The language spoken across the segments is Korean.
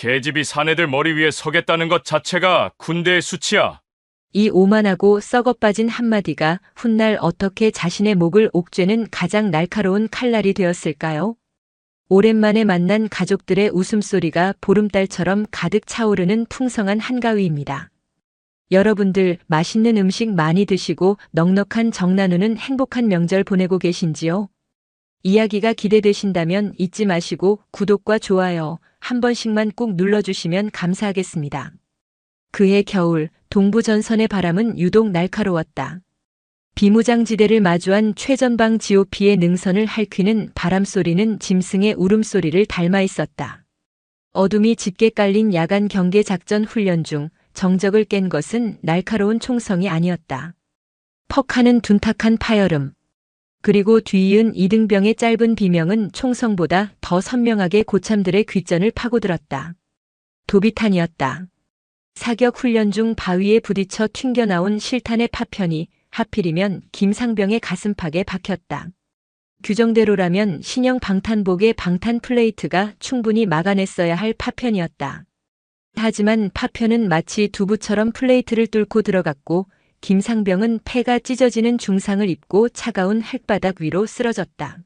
계집이 사내들 머리 위에 서겠다는 것 자체가 군대의 수치야. 이 오만하고 썩어빠진 한마디가 훗날 어떻게 자신의 목을 옥죄는 가장 날카로운 칼날이 되었을까요? 오랜만에 만난 가족들의 웃음소리가 보름달처럼 가득 차오르는 풍성한 한가위입니다. 여러분들 맛있는 음식 많이 드시고 넉넉한 정 나누는 행복한 명절 보내고 계신지요? 이야기가 기대되신다면 잊지 마시고 구독과 좋아요 한 번씩만 꾹 눌러주시면 감사하겠습니다. 그해 겨울 동부전선의 바람은 유독 날카로웠다. 비무장지대를 마주한 최전방 GOP의 능선을 핥히는 바람소리는 짐승의 울음소리를 닮아 있었다. 어둠이 짙게 깔린 야간 경계 작전 훈련 중 정적을 깬 것은 날카로운 총성이 아니었다. 퍽하는 둔탁한 파열음. 그리고 뒤이은 이등병의 짧은 비명은 총성보다 더 선명하게 고참들의 귓전을 파고들었다. 도비탄이었다. 사격 훈련 중 바위에 부딪혀 튕겨나온 실탄의 파편이 하필이면 김상병의 가슴팍에 박혔다. 규정대로라면 신형 방탄복의 방탄 플레이트가 충분히 막아냈어야 할 파편이었다. 하지만 파편은 마치 두부처럼 플레이트를 뚫고 들어갔고 김상병은 폐가 찢어지는 중상을 입고 차가운 흙바닥 위로 쓰러졌다.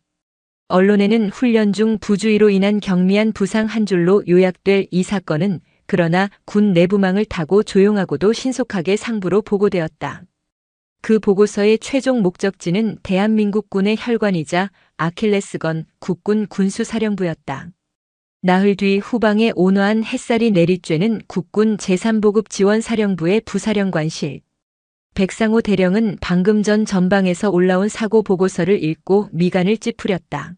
언론에는 훈련 중 부주의로 인한 경미한 부상 한 줄로 요약될 이 사건은 그러나 군 내부망을 타고 조용하고도 신속하게 상부로 보고되었다. 그 보고서의 최종 목적지는 대한민국군의 혈관이자 아킬레스건 국군 군수사령부였다. 나흘 뒤 후방에 온화한 햇살이 내리쬐는 국군 제3보급 지원사령부의 부사령관실. 백상호 대령은 방금 전 전방에서 올라온 사고 보고서를 읽고 미간을 찌푸렸다.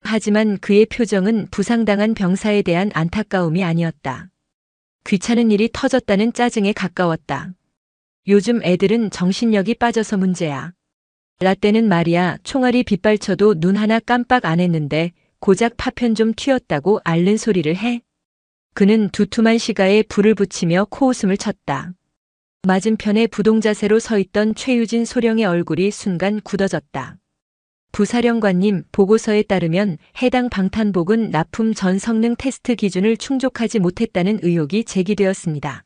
하지만 그의 표정은 부상당한 병사에 대한 안타까움이 아니었다. 귀찮은 일이 터졌다는 짜증에 가까웠다. 요즘 애들은 정신력이 빠져서 문제야. 라떼는 말이야 총알이 빗발쳐도 눈 하나 깜빡 안 했는데 고작 파편 좀 튀었다고 앓는 소리를 해? 그는 두툼한 시가에 불을 붙이며 코웃음을 쳤다. 맞은편에 부동자세로 서 있던 최유진 소령의 얼굴이 순간 굳어졌다. 부사령관님, 보고서에 따르면 해당 방탄복은 납품 전 성능 테스트 기준을 충족하지 못했다는 의혹이 제기되었습니다.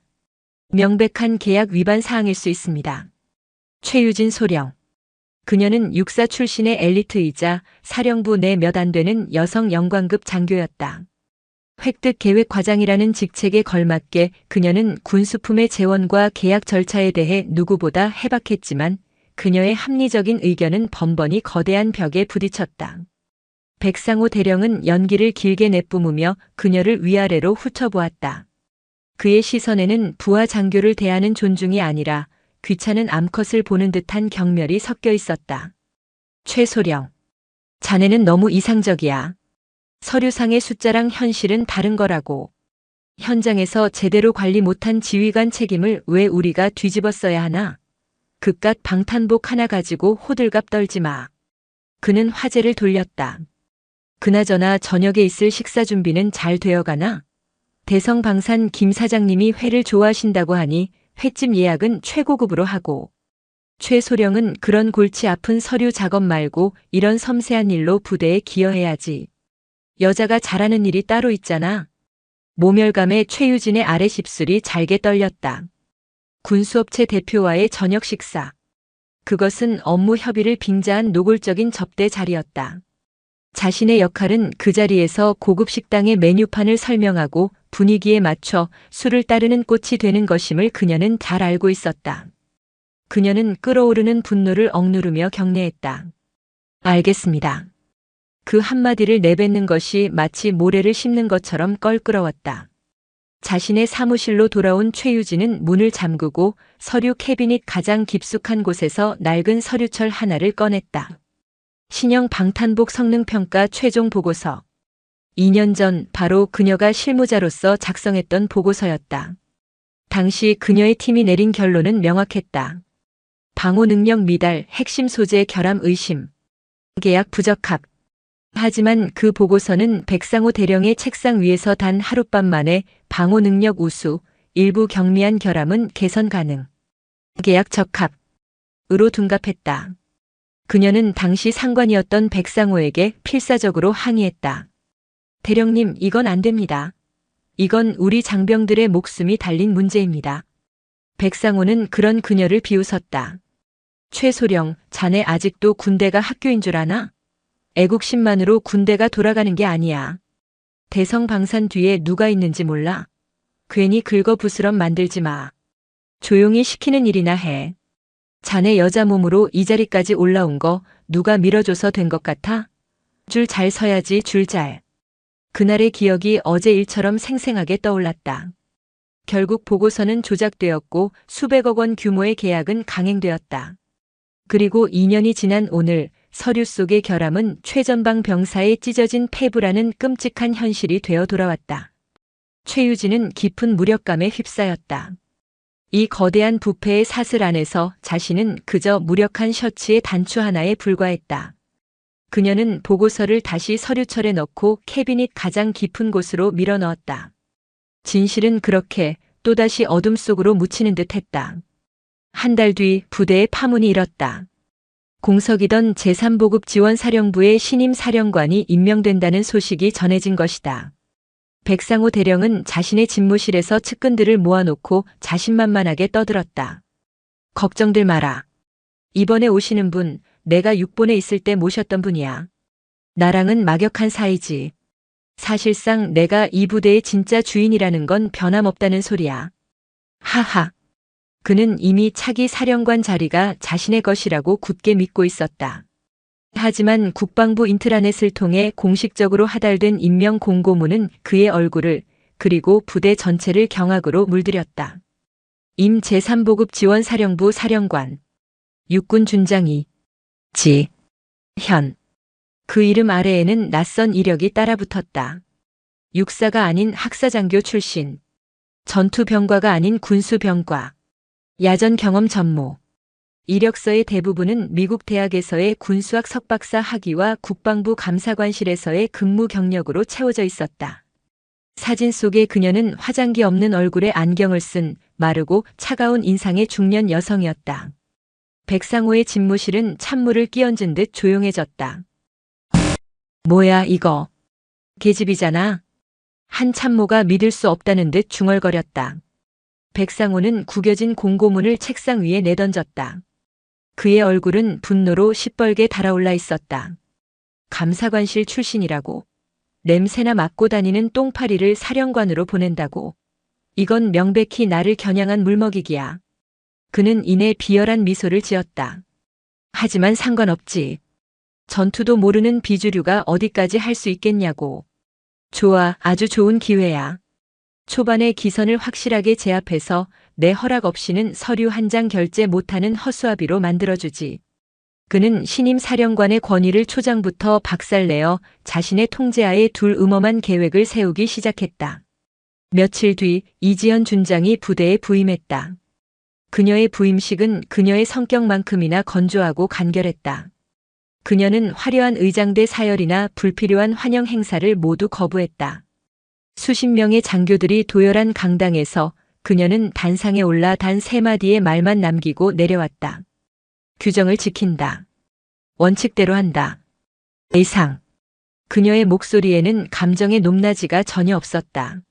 명백한 계약 위반 사항일 수 있습니다. 최유진 소령. 그녀는 육사 출신의 엘리트이자 사령부 내 몇 안 되는 여성 영관급 장교였다. 획득 계획 과장이라는 직책에 걸맞게 그녀는 군수품의 재원과 계약 절차에 대해 누구보다 해박했지만 그녀의 합리적인 의견은 번번이 거대한 벽에 부딪혔다. 백상호 대령은 연기를 길게 내뿜으며 그녀를 위아래로 훑어보았다. 그의 시선에는 부하 장교를 대하는 존중이 아니라 귀찮은 암컷을 보는 듯한 경멸이 섞여 있었다. 최소령. 자네는 너무 이상적이야. 서류상의 숫자랑 현실은 다른 거라고. 현장에서 제대로 관리 못한 지휘관 책임을 왜 우리가 뒤집어 써야 하나? 그깟 방탄복 하나 가지고 호들갑 떨지 마. 그는 화제를 돌렸다. 그나저나 저녁에 있을 식사 준비는 잘 되어가나? 대성방산 김 사장님이 회를 좋아하신다고 하니 횟집 예약은 최고급으로 하고. 최소령은 그런 골치 아픈 서류 작업 말고 이런 섬세한 일로 부대에 기여해야지. 여자가 잘하는 일이 따로 있잖아. 모멸감에 최유진의 아래 십술이 잘게 떨렸다. 군수업체 대표와의 저녁 식사. 그것은 업무 협의를 빙자한 노골적인 접대 자리였다. 자신의 역할은 그 자리에서 고급 식당의 메뉴판을 설명하고 분위기에 맞춰 술을 따르는 꽃이 되는 것임을 그녀는 잘 알고 있었다. 그녀는 끓어오르는 분노를 억누르며 경례했다. 알겠습니다. 그 한마디를 내뱉는 것이 마치 모래를 씹는 것처럼 껄끄러웠다. 자신의 사무실로 돌아온 최유진은 문을 잠그고 서류 캐비닛 가장 깊숙한 곳에서 낡은 서류철 하나를 꺼냈다. 신형 방탄복 성능평가 최종 보고서. 2년 전 바로 그녀가 실무자로서 작성했던 보고서였다. 당시 그녀의 팀이 내린 결론은 명확했다. 방호 능력 미달, 핵심 소재 결함 의심, 계약 부적합. 하지만 그 보고서는 백상호 대령의 책상 위에서 단 하룻밤 만에 방호 능력 우수, 일부 경미한 결함은 개선 가능, 계약 적합으로 둔갑했다. 그녀는 당시 상관이었던 백상호에게 필사적으로 항의했다. 대령님, 이건 안 됩니다. 이건 우리 장병들의 목숨이 달린 문제입니다. 백상호는 그런 그녀를 비웃었다. 최소령, 자네 아직도 군대가 학교인 줄 아나? 애국심만으로 군대가 돌아가는 게 아니야. 대성방산 뒤에 누가 있는지 몰라. 괜히 긁어부스럼 만들지 마. 조용히 시키는 일이나 해. 자네 여자 몸으로 이 자리까지 올라온 거 누가 밀어줘서 된 것 같아? 줄 잘 서야지, 줄 잘. 그날의 기억이 어제 일처럼 생생하게 떠올랐다. 결국 보고서는 조작되었고 수백억 원 규모의 계약은 강행되었다. 그리고 2년이 지난 오늘 서류 속의 결함은 최전방 병사의 찢어진 폐부라는 끔찍한 현실이 되어 돌아왔다. 최유진은 깊은 무력감에 휩싸였다. 이 거대한 부패의 사슬 안에서 자신은 그저 무력한 셔츠의 단추 하나에 불과했다. 그녀는 보고서를 다시 서류철에 넣고 캐비닛 가장 깊은 곳으로 밀어넣었다. 진실은 그렇게 또다시 어둠 속으로 묻히는 듯 했다. 한 달 뒤 부대의 파문이 일었다. 공석이던 제3보급 지원사령부의 신임 사령관이 임명된다는 소식이 전해진 것이다. 백상호 대령은 자신의 집무실에서 측근들을 모아놓고 자신만만하게 떠들었다. 걱정들 마라. 이번에 오시는 분, 내가 육본에 있을 때 모셨던 분이야. 나랑은 막역한 사이지. 사실상 내가 이 부대의 진짜 주인이라는 건 변함없다는 소리야. 하하. 그는 이미 차기 사령관 자리가 자신의 것이라고 굳게 믿고 있었다. 하지만 국방부 인트라넷을 통해 공식적으로 하달된 임명 공고문은 그의 얼굴을 그리고 부대 전체를 경악으로 물들였다. 임 제3보급 지원사령부 사령관. 육군 준장이. 현. 그 이름 아래에는 낯선 이력이 따라붙었다. 육사가 아닌 학사장교 출신. 전투병과가 아닌 군수병과. 야전 경험 전무. 이력서의 대부분은 미국 대학에서의 군수학 석박사 학위와 국방부 감사관실에서의 근무 경력으로 채워져 있었다. 사진 속의 그녀는 화장기 없는 얼굴에 안경을 쓴 마르고 차가운 인상의 중년 여성이었다. 백상호의 집무실은 찬물을 끼얹은 듯 조용해졌다. 뭐야 이거. 계집이잖아. 한 참모가 믿을 수 없다는 듯 중얼거렸다. 백상호는 구겨진 공고문을 책상 위에 내던졌다. 그의 얼굴은 분노로 시뻘게 달아올라 있었다. 감사관실 출신이라고. 냄새나 맡고 다니는 똥파리를 사령관으로 보낸다고. 이건 명백히 나를 겨냥한 물먹이기야. 그는 이내 비열한 미소를 지었다. 하지만 상관없지. 전투도 모르는 비주류가 어디까지 할 수 있겠냐고. 좋아, 아주 좋은 기회야. 초반에 기선을 확실하게 제압해서 내 허락 없이는 서류 한 장 결제 못하는 허수아비로 만들어주지. 그는 신임 사령관의 권위를 초장부터 박살내어 자신의 통제하에 둘 음험한 계획을 세우기 시작했다. 며칠 뒤 이지연 준장이 부대에 부임했다. 그녀의 부임식은 그녀의 성격만큼이나 건조하고 간결했다. 그녀는 화려한 의장대 사열이나 불필요한 환영 행사를 모두 거부했다. 수십 명의 장교들이 도열한 강당에서 그녀는 단상에 올라 단 3마디의 말만 남기고 내려왔다. 규정을 지킨다. 원칙대로 한다. 이상. 그녀의 목소리에는 감정의 높낮이가 전혀 없었다.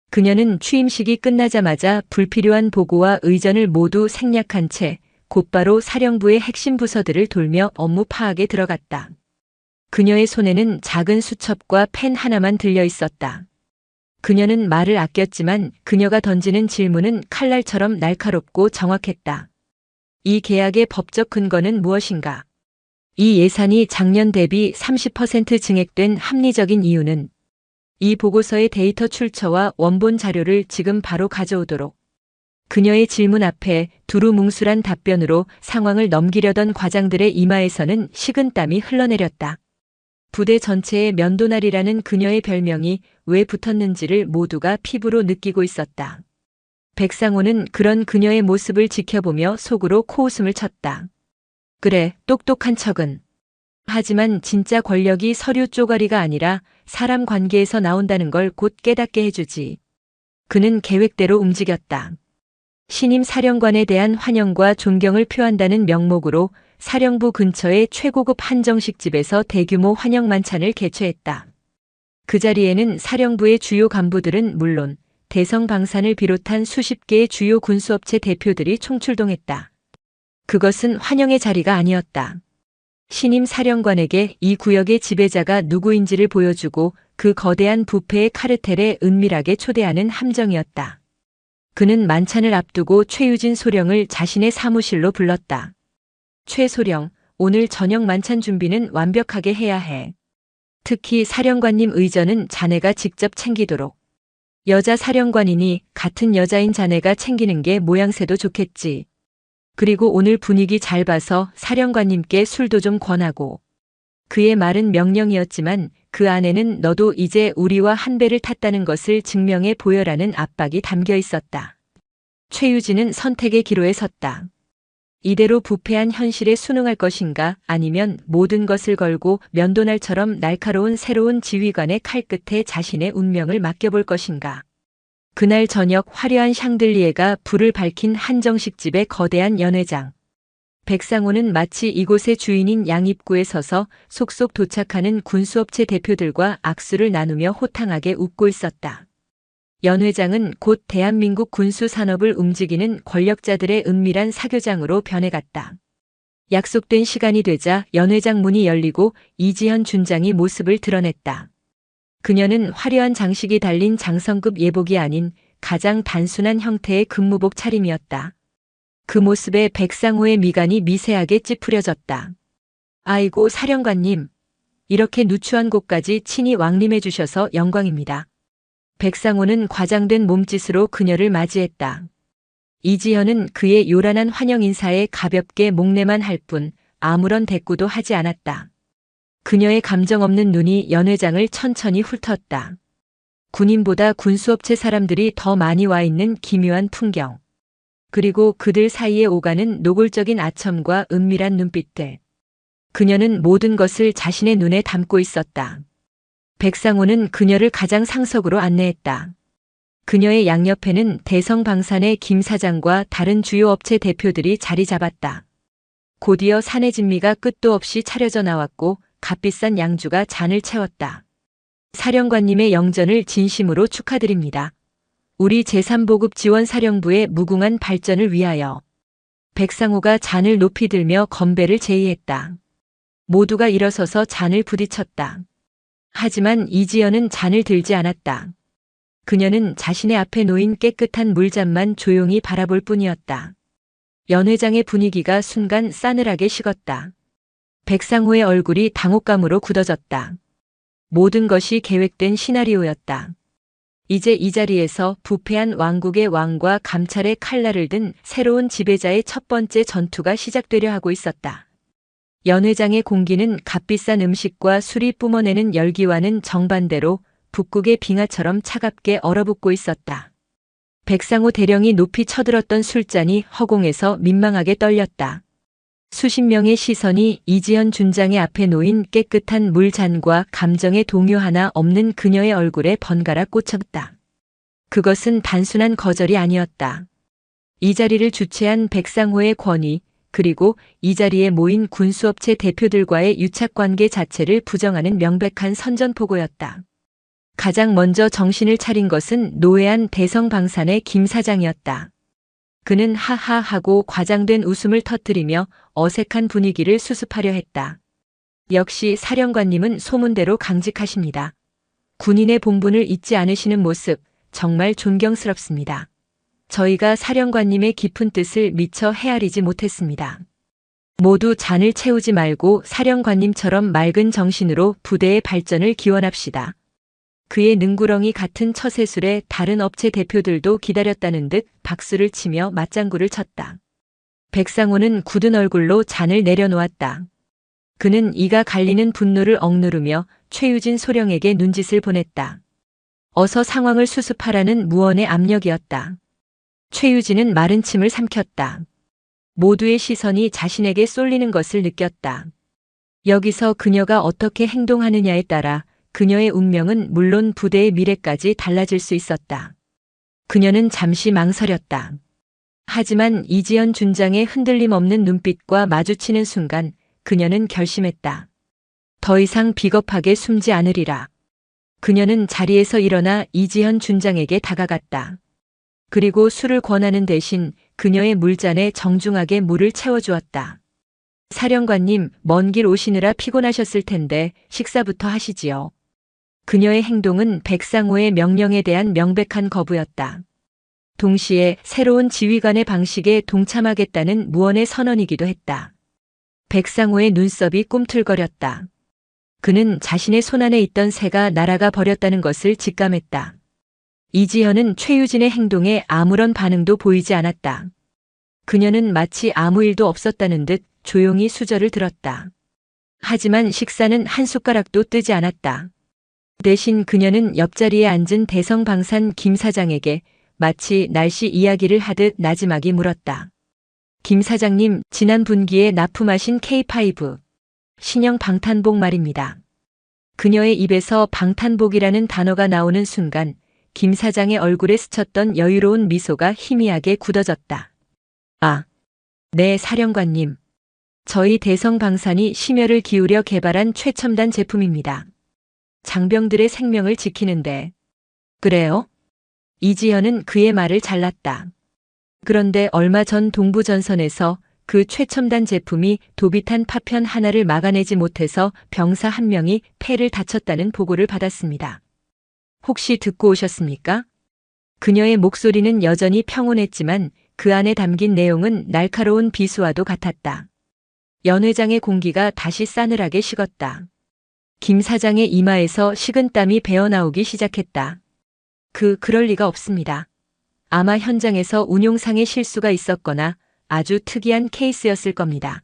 그녀는 취임식이 끝나자마자 불필요한 보고와 의전을 모두 생략한 채 곧바로 사령부의 핵심 부서들을 돌며 업무 파악에 들어갔다. 그녀의 손에는 작은 수첩과 펜 하나만 들려 있었다. 그녀는 말을 아꼈지만 그녀가 던지는 질문은 칼날처럼 날카롭고 정확했다. 이 계약의 법적 근거는 무엇인가? 이 예산이 작년 대비 30% 증액된 합리적인 이유는? 이 보고서의 데이터 출처와 원본 자료를 지금 바로 가져오도록. 그녀의 질문 앞에 두루뭉술한 답변으로 상황을 넘기려던 과장들의 이마에서는 식은땀이 흘러내렸다. 부대 전체에 면도날이라는 그녀의 별명이 왜 붙었는지를 모두가 피부로 느끼고 있었다. 백상호는 그런 그녀의 모습을 지켜보며 속으로 코웃음을 쳤다. 그래, 똑똑한 척은. 하지만 진짜 권력이 서류 쪼가리가 아니라 사람 관계에서 나온다는 걸 곧 깨닫게 해주지. 그는 계획대로 움직였다. 신임 사령관에 대한 환영과 존경을 표한다는 명목으로 사령부 근처의 최고급 한정식 집에서 대규모 환영 만찬을 개최했다. 그 자리에는 사령부의 주요 간부들은 물론 대성방산을 비롯한 수십 개의 주요 군수업체 대표들이 총출동했다. 그것은 환영의 자리가 아니었다. 신임 사령관에게 이 구역의 지배자가 누구인지를 보여주고 그 거대한 부패의 카르텔에 은밀하게 초대하는 함정이었다. 그는 만찬을 앞두고 최유진 소령을 자신의 사무실로 불렀다. 최 소령, 오늘 저녁 만찬 준비는 완벽하게 해야 해. 특히 사령관님 의전은 자네가 직접 챙기도록. 여자 사령관이니 같은 여자인 자네가 챙기는 게 모양새도 좋겠지. 그리고 오늘 분위기 잘 봐서 사령관님께 술도 좀 권하고. 그의 말은 명령이었지만 그 안에는 너도 이제 우리와 한 배를 탔다는 것을 증명해 보여라는 압박이 담겨 있었다. 최유진은 선택의 기로에 섰다. 이대로 부패한 현실에 순응할 것인가 아니면 모든 것을 걸고 면도날처럼 날카로운 새로운 지휘관의 칼끝에 자신의 운명을 맡겨볼 것인가. 그날 저녁 화려한 샹들리에가 불을 밝힌 한정식집의 거대한 연회장. 백상호는 마치 이곳의 주인인 양입구에 서서 속속 도착하는 군수업체 대표들과 악수를 나누며 호탕하게 웃고 있었다. 연회장은 곧 대한민국 군수 산업을 움직이는 권력자들의 은밀한 사교장으로 변해갔다. 약속된 시간이 되자 연회장 문이 열리고 이지현 준장이 모습을 드러냈다. 그녀는 화려한 장식이 달린 장성급 예복이 아닌 가장 단순한 형태의 근무복 차림이었다. 그 모습에 백상호의 미간이 미세하게 찌푸려졌다. 아이고 사령관님, 이렇게 누추한 곳까지 친히 왕림해 주셔서 영광입니다. 백상호는 과장된 몸짓으로 그녀를 맞이했다. 이지현은 그의 요란한 환영 인사에 가볍게 목례만 할 뿐 아무런 대꾸도 하지 않았다. 그녀의 감정 없는 눈이 연회장을 천천히 훑었다. 군인보다 군수업체 사람들이 더 많이 와 있는 기묘한 풍경. 그리고 그들 사이에 오가는 노골적인 아첨과 은밀한 눈빛들. 그녀는 모든 것을 자신의 눈에 담고 있었다. 백상호는 그녀를 가장 상석으로 안내했다. 그녀의 양옆에는 대성방산의 김 사장과 다른 주요 업체 대표들이 자리 잡았다. 곧이어 사내 진미가 끝도 없이 차려져 나왔고 값비싼 양주가 잔을 채웠다. 사령관님의 영전을 진심으로 축하드립니다. 우리 제3보급 지원사령부의 무궁한 발전을 위하여. 백상호가 잔을 높이 들며 건배를 제의했다. 모두가 일어서서 잔을 부딪혔다. 하지만 이지연은 잔을 들지 않았다. 그녀는 자신의 앞에 놓인 깨끗한 물잔만 조용히 바라볼 뿐이었다. 연회장의 분위기가 순간 싸늘하게 식었다. 백상호의 얼굴이 당혹감으로 굳어졌다. 모든 것이 계획된 시나리오였다. 이제 이 자리에서 부패한 왕국의 왕과 감찰의 칼날을 든 새로운 지배자의 첫 번째 전투가 시작되려 하고 있었다. 연회장의 공기는 값비싼 음식과 술이 뿜어내는 열기와는 정반대로 북극의 빙하처럼 차갑게 얼어붙고 있었다. 백상호 대령이 높이 쳐들었던 술잔이 허공에서 민망하게 떨렸다. 수십 명의 시선이 이지현 준장의 앞에 놓인 깨끗한 물잔과 감정의 동요 하나 없는 그녀의 얼굴에 번갈아 꽂혔다. 그것은 단순한 거절이 아니었다. 이 자리를 주최한 백상호의 권위, 그리고 이 자리에 모인 군수업체 대표들과의 유착관계 자체를 부정하는 명백한 선전포고였다. 가장 먼저 정신을 차린 것은 노회한 대성방산의 김 사장이었다. 그는 하하 하고 과장된 웃음을 터뜨리며 어색한 분위기를 수습하려 했다. 역시 사령관님은 소문대로 강직하십니다. 군인의 본분을 잊지 않으시는 모습 정말 존경스럽습니다. 저희가 사령관님의 깊은 뜻을 미처 헤아리지 못했습니다. 모두 잔을 채우지 말고 사령관님처럼 맑은 정신으로 부대의 발전을 기원합시다. 그의 능구렁이 같은 처세술에 다른 업체 대표들도 기다렸다는 듯 박수를 치며 맞장구를 쳤다. 백상호는 굳은 얼굴로 잔을 내려놓았다. 그는 이가 갈리는 분노를 억누르며 최유진 소령에게 눈짓을 보냈다. 어서 상황을 수습하라는 무언의 압력이었다. 최유진은 마른 침을 삼켰다. 모두의 시선이 자신에게 쏠리는 것을 느꼈다. 여기서 그녀가 어떻게 행동하느냐에 따라 그녀의 운명은 물론 부대의 미래까지 달라질 수 있었다. 그녀는 잠시 망설였다. 하지만 이지연 준장의 흔들림 없는 눈빛과 마주치는 순간 그녀는 결심했다. 더 이상 비겁하게 숨지 않으리라. 그녀는 자리에서 일어나 이지현 준장에게 다가갔다. 그리고 술을 권하는 대신 그녀의 물잔에 정중하게 물을 채워주었다. 사령관님, 먼 길 오시느라 피곤하셨을 텐데 식사부터 하시지요. 그녀의 행동은 백상호의 명령에 대한 명백한 거부였다. 동시에 새로운 지휘관의 방식에 동참하겠다는 무언의 선언이기도 했다. 백상호의 눈썹이 꿈틀거렸다. 그는 자신의 손안에 있던 새가 날아가 버렸다는 것을 직감했다. 이지현은 최유진의 행동에 아무런 반응도 보이지 않았다. 그녀는 마치 아무 일도 없었다는 듯 조용히 수저를 들었다. 하지만 식사는 한 숟가락도 뜨지 않았다. 대신 그녀는 옆자리에 앉은 대성방산 김 사장에게 마치 날씨 이야기를 하듯 나지막이 물었다. 김 사장님, 지난 분기에 납품하신 K5 신형 방탄복 말입니다. 그녀의 입에서 방탄복이라는 단어가 나오는 순간 김 사장의 얼굴에 스쳤던 여유로운 미소가 희미하게 굳어졌다. 아, 네, 사령관님. 저희 대성방산이 심혈을 기울여 개발한 최첨단 제품입니다. 장병들의 생명을 지키는데. 그래요? 이지현은 그의 말을 잘랐다. 그런데 얼마 전 동부전선에서 그 최첨단 제품이 도비탄 파편 하나를 막아내지 못해서 병사 한 명이 폐를 다쳤다는 보고를 받았습니다. 혹시 듣고 오셨습니까? 그녀의 목소리는 여전히 평온했지만 그 안에 담긴 내용은 날카로운 비수와도 같았다. 연회장의 공기가 다시 싸늘하게 식었다. 김 사장의 이마에서 식은땀이 배어나오기 시작했다. 그럴 리가 없습니다. 아마 현장에서 운용상의 실수가 있었거나 아주 특이한 케이스였을 겁니다.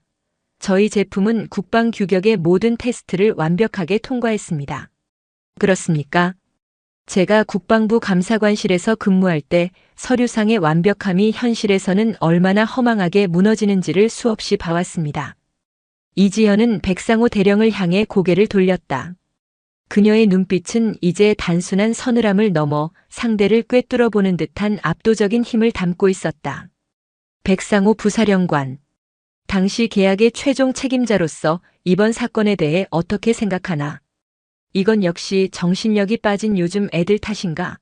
저희 제품은 국방 규격의 모든 테스트를 완벽하게 통과했습니다. 그렇습니까? 제가 국방부 감사관실에서 근무할 때 서류상의 완벽함이 현실에서는 얼마나 허망하게 무너지는지를 수없이 봐왔습니다. 이지현은 백상호 대령을 향해 고개를 돌렸다. 그녀의 눈빛은 이제 단순한 서늘함을 넘어 상대를 꿰뚫어 보는 듯한 압도적인 힘을 담고 있었다. 백상호 부사령관. 당시 계약의 최종 책임자로서 이번 사건에 대해 어떻게 생각하나? 이건 역시 정신력이 빠진 요즘 애들 탓인가?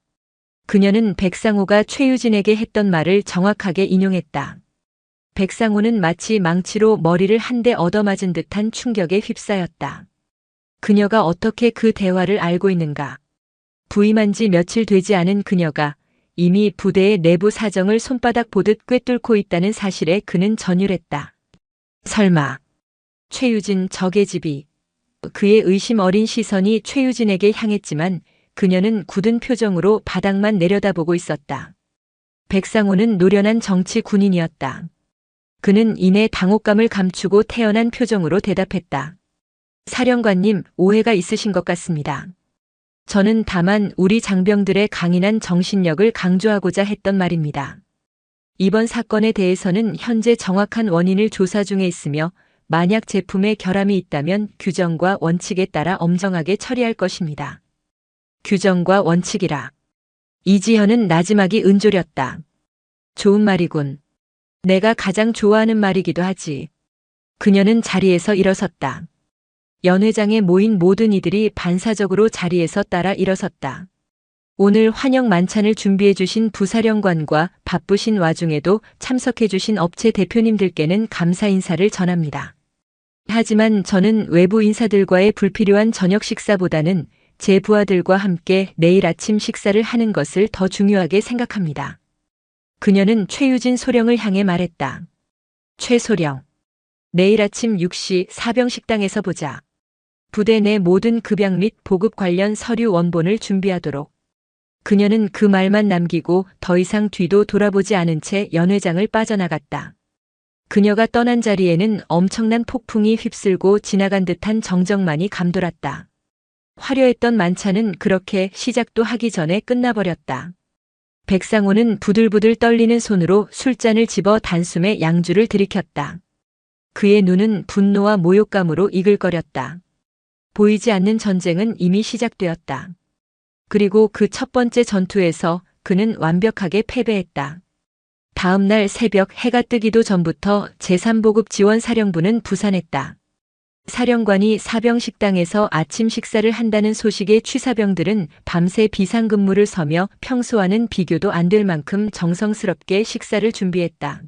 그녀는 백상호가 최유진에게 했던 말을 정확하게 인용했다. 백상호는 마치 망치로 머리를 한 대 얻어맞은 듯한 충격에 휩싸였다. 그녀가 어떻게 그 대화를 알고 있는가? 부임한 지 며칠 되지 않은 그녀가 이미 부대의 내부 사정을 손바닥 보듯 꿰뚫고 있다는 사실에 그는 전율했다. 설마 최유진 적의 집이. 그의 의심 어린 시선이 최유진에게 향했지만 그녀는 굳은 표정으로 바닥만 내려다보고 있었다. 백상호는 노련한 정치 군인이었다. 그는 이내 당혹감을 감추고 태연한 표정으로 대답했다. 사령관님, 오해가 있으신 것 같습니다. 저는 다만 우리 장병들의 강인한 정신력을 강조하고자 했던 말입니다. 이번 사건에 대해서는 현재 정확한 원인을 조사 중에 있으며 만약 제품에 결함이 있다면 규정과 원칙에 따라 엄정하게 처리할 것입니다. 규정과 원칙이라. 이지현은 나지막이 은조렸다. 좋은 말이군. 내가 가장 좋아하는 말이기도 하지. 그녀는 자리에서 일어섰다. 연회장에 모인 모든 이들이 반사적으로 자리에서 따라 일어섰다. 오늘 환영 만찬을 준비해 주신 부사령관과 바쁘신 와중에도 참석해 주신 업체 대표님들께는 감사 인사를 전합니다. 하지만 저는 외부 인사들과의 불필요한 저녁 식사보다는 제 부하들과 함께 내일 아침 식사를 하는 것을 더 중요하게 생각합니다. 그녀는 최유진 소령을 향해 말했다. 최소령. 내일 아침 6시 사병 식당에서 보자. 부대 내 모든 급양 및 보급 관련 서류 원본을 준비하도록. 그녀는 그 말만 남기고 더 이상 뒤도 돌아보지 않은 채 연회장을 빠져나갔다. 그녀가 떠난 자리에는 엄청난 폭풍이 휩쓸고 지나간 듯한 정적만이 감돌았다. 화려했던 만찬은 그렇게 시작도 하기 전에 끝나버렸다. 백상호는 부들부들 떨리는 손으로 술잔을 집어 단숨에 양주를 들이켰다. 그의 눈은 분노와 모욕감으로 이글거렸다. 보이지 않는 전쟁은 이미 시작되었다. 그리고 그 첫 번째 전투에서 그는 완벽하게 패배했다. 다음 날 새벽 해가 뜨기도 전부터 제3보급 지원사령부는 부산했다. 사령관이 사병식당에서 아침 식사를 한다는 소식에 취사병들은 밤새 비상근무를 서며 평소와는 비교도 안 될 만큼 정성스럽게 식사를 준비했다.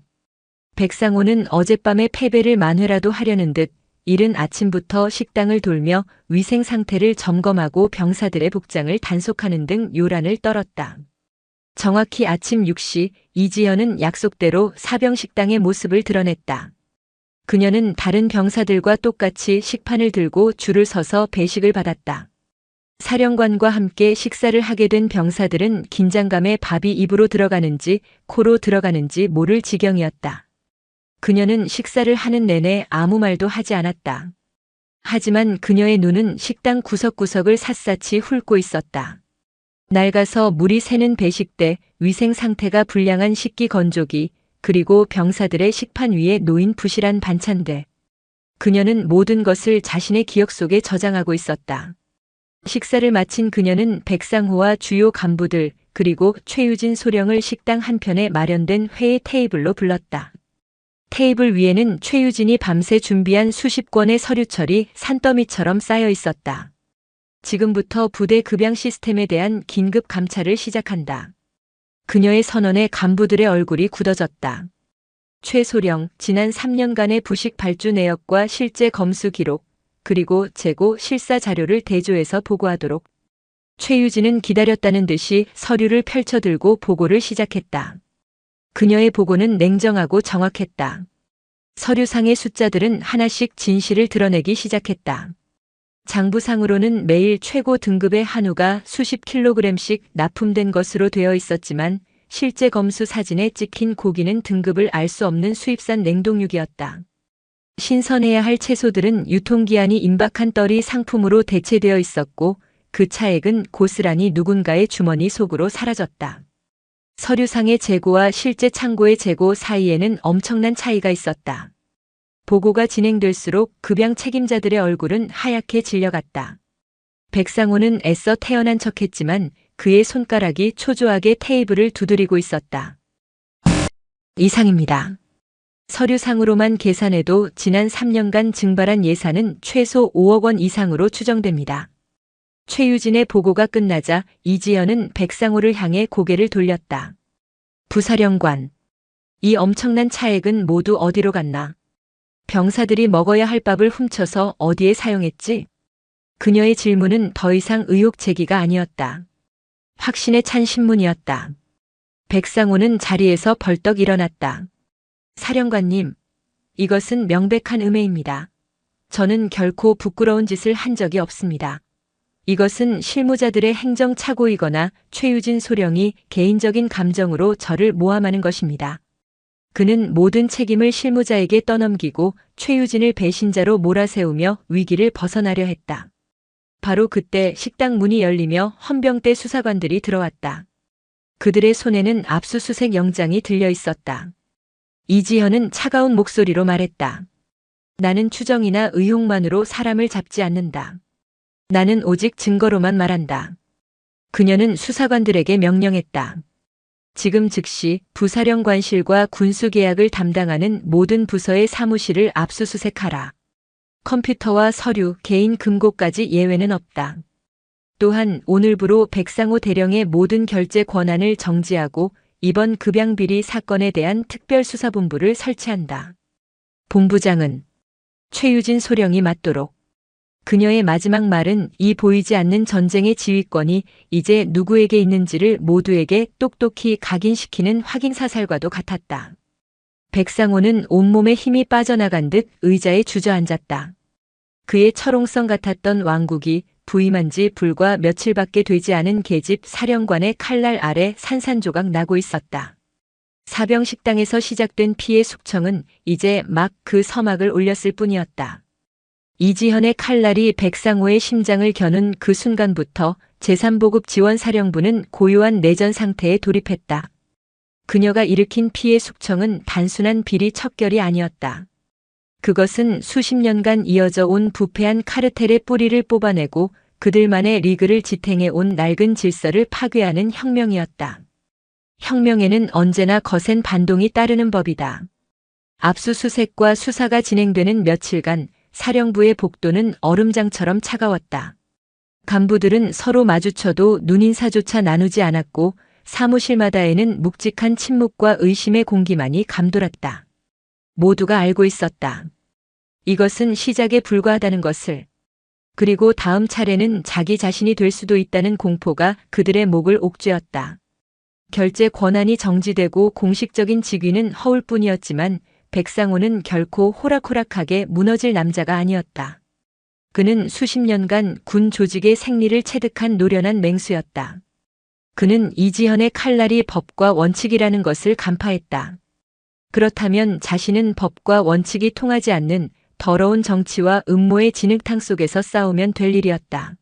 백상호는 어젯밤의 패배를 만회라도 하려는 듯 이른 아침부터 식당을 돌며 위생 상태를 점검하고 병사들의 복장을 단속하는 등 요란을 떨었다. 정확히 아침 6시 이지연은 약속대로 사병식당의 모습을 드러냈다. 그녀는 다른 병사들과 똑같이 식판을 들고 줄을 서서 배식을 받았다. 사령관과 함께 식사를 하게 된 병사들은 긴장감에 밥이 입으로 들어가는지 코로 들어가는지 모를 지경이었다. 그녀는 식사를 하는 내내 아무 말도 하지 않았다. 하지만 그녀의 눈은 식당 구석구석을 샅샅이 훑고 있었다. 낡아서 물이 새는 배식대, 위생 상태가 불량한 식기 건조기, 그리고 병사들의 식판 위에 놓인 부실한 반찬들. 그녀는 모든 것을 자신의 기억 속에 저장하고 있었다. 식사를 마친 그녀는 백상호와 주요 간부들, 그리고 최유진 소령을 식당 한편에 마련된 회의 테이블로 불렀다. 테이블 위에는 최유진이 밤새 준비한 수십 권의 서류철이 산더미처럼 쌓여 있었다. 지금부터 부대 급양 시스템에 대한 긴급 감찰을 시작한다. 그녀의 선언에 간부들의 얼굴이 굳어졌다. 최소령, 지난 3년간의 부식 발주 내역과 실제 검수 기록, 그리고 재고 실사 자료를 대조해서 보고하도록. 최유진은 기다렸다는 듯이 서류를 펼쳐들고 보고를 시작했다. 그녀의 보고는 냉정하고 정확했다. 서류상의 숫자들은 하나씩 진실을 드러내기 시작했다. 장부상으로는 매일 최고 등급의 한우가 수십 킬로그램씩 납품된 것으로 되어 있었지만 실제 검수 사진에 찍힌 고기는 등급을 알 수 없는 수입산 냉동육이었다. 신선해야 할 채소들은 유통기한이 임박한 떨이 상품으로 대체되어 있었고 그 차액은 고스란히 누군가의 주머니 속으로 사라졌다. 서류상의 재고와 실제 창고의 재고 사이에는 엄청난 차이가 있었다. 보고가 진행될수록 급양 책임자들의 얼굴은 하얗게 질려갔다. 백상호는 애써 태연한 척했지만 그의 손가락이 초조하게 테이블을 두드리고 있었다. 이상입니다. 서류상으로만 계산해도 지난 3년간 증발한 예산은 최소 5억 원 이상으로 추정됩니다. 최유진의 보고가 끝나자 이지연은 백상호를 향해 고개를 돌렸다. 부사령관, 이 엄청난 차액은 모두 어디로 갔나? 병사들이 먹어야 할 밥을 훔쳐서 어디에 사용했지? 그녀의 질문은 더 이상 의혹 제기가 아니었다. 확신에 찬 신문이었다. 백상호는 자리에서 벌떡 일어났다. 사령관님, 이것은 명백한 음해입니다. 저는 결코 부끄러운 짓을 한 적이 없습니다. 이것은 실무자들의 행정착오이거나 최유진 소령이 개인적인 감정으로 저를 모함하는 것입니다. 그는 모든 책임을 실무자에게 떠넘기고 최유진을 배신자로 몰아세우며 위기를 벗어나려 했다. 바로 그때 식당 문이 열리며 헌병대 수사관들이 들어왔다. 그들의 손에는 압수수색 영장이 들려 있었다. 이지현은 차가운 목소리로 말했다. 나는 추정이나 의혹만으로 사람을 잡지 않는다. 나는 오직 증거로만 말한다. 그녀는 수사관들에게 명령했다. 지금 즉시 부사령관실과 군수계약을 담당하는 모든 부서의 사무실을 압수수색하라. 컴퓨터와 서류, 개인 금고까지 예외는 없다. 또한 오늘부로 백상호 대령의 모든 결제 권한을 정지하고 이번 급양비리 사건에 대한 특별수사본부를 설치한다. 본부장은 최유진 소령이 맡도록. 그녀의 마지막 말은 이 보이지 않는 전쟁의 지휘권이 이제 누구에게 있는지를 모두에게 똑똑히 각인시키는 확인사살과도 같았다. 백상호는 온몸에 힘이 빠져나간 듯 의자에 주저앉았다. 그의 철옹성 같았던 왕국이 부임한 지 불과 며칠밖에 되지 않은 계집 사령관의 칼날 아래 산산조각 나고 있었다. 사병식당에서 시작된 피해 숙청은 이제 막 그 서막을 올렸을 뿐이었다. 이지현의 칼날이 백상호의 심장을 겨눈 그 순간부터 제3보급 지원사령부는 고요한 내전 상태에 돌입했다. 그녀가 일으킨 피해 숙청은 단순한 비리 척결이 아니었다. 그것은 수십 년간 이어져 온 부패한 카르텔의 뿌리를 뽑아내고 그들만의 리그를 지탱해 온 낡은 질서를 파괴하는 혁명이었다. 혁명에는 언제나 거센 반동이 따르는 법이다. 압수수색과 수사가 진행되는 며칠간 사령부의 복도는 얼음장처럼 차가웠다. 간부들은 서로 마주쳐도 눈인사조차 나누지 않았고 사무실마다에는 묵직한 침묵과 의심의 공기만이 감돌았다. 모두가 알고 있었다. 이것은 시작에 불과하다는 것을. 그리고 다음 차례는 자기 자신이 될 수도 있다는 공포가 그들의 목을 옥죄었다. 결제 권한이 정지되고 공식적인 직위는 허울 뿐이었지만 백상호는 결코 호락호락하게 무너질 남자가 아니었다. 그는 수십 년간 군 조직의 생리를 체득한 노련한 맹수였다. 그는 이지현의 칼날이 법과 원칙이라는 것을 간파했다. 그렇다면 자신은 법과 원칙이 통하지 않는 더러운 정치와 음모의 진흙탕 속에서 싸우면 될 일이었다.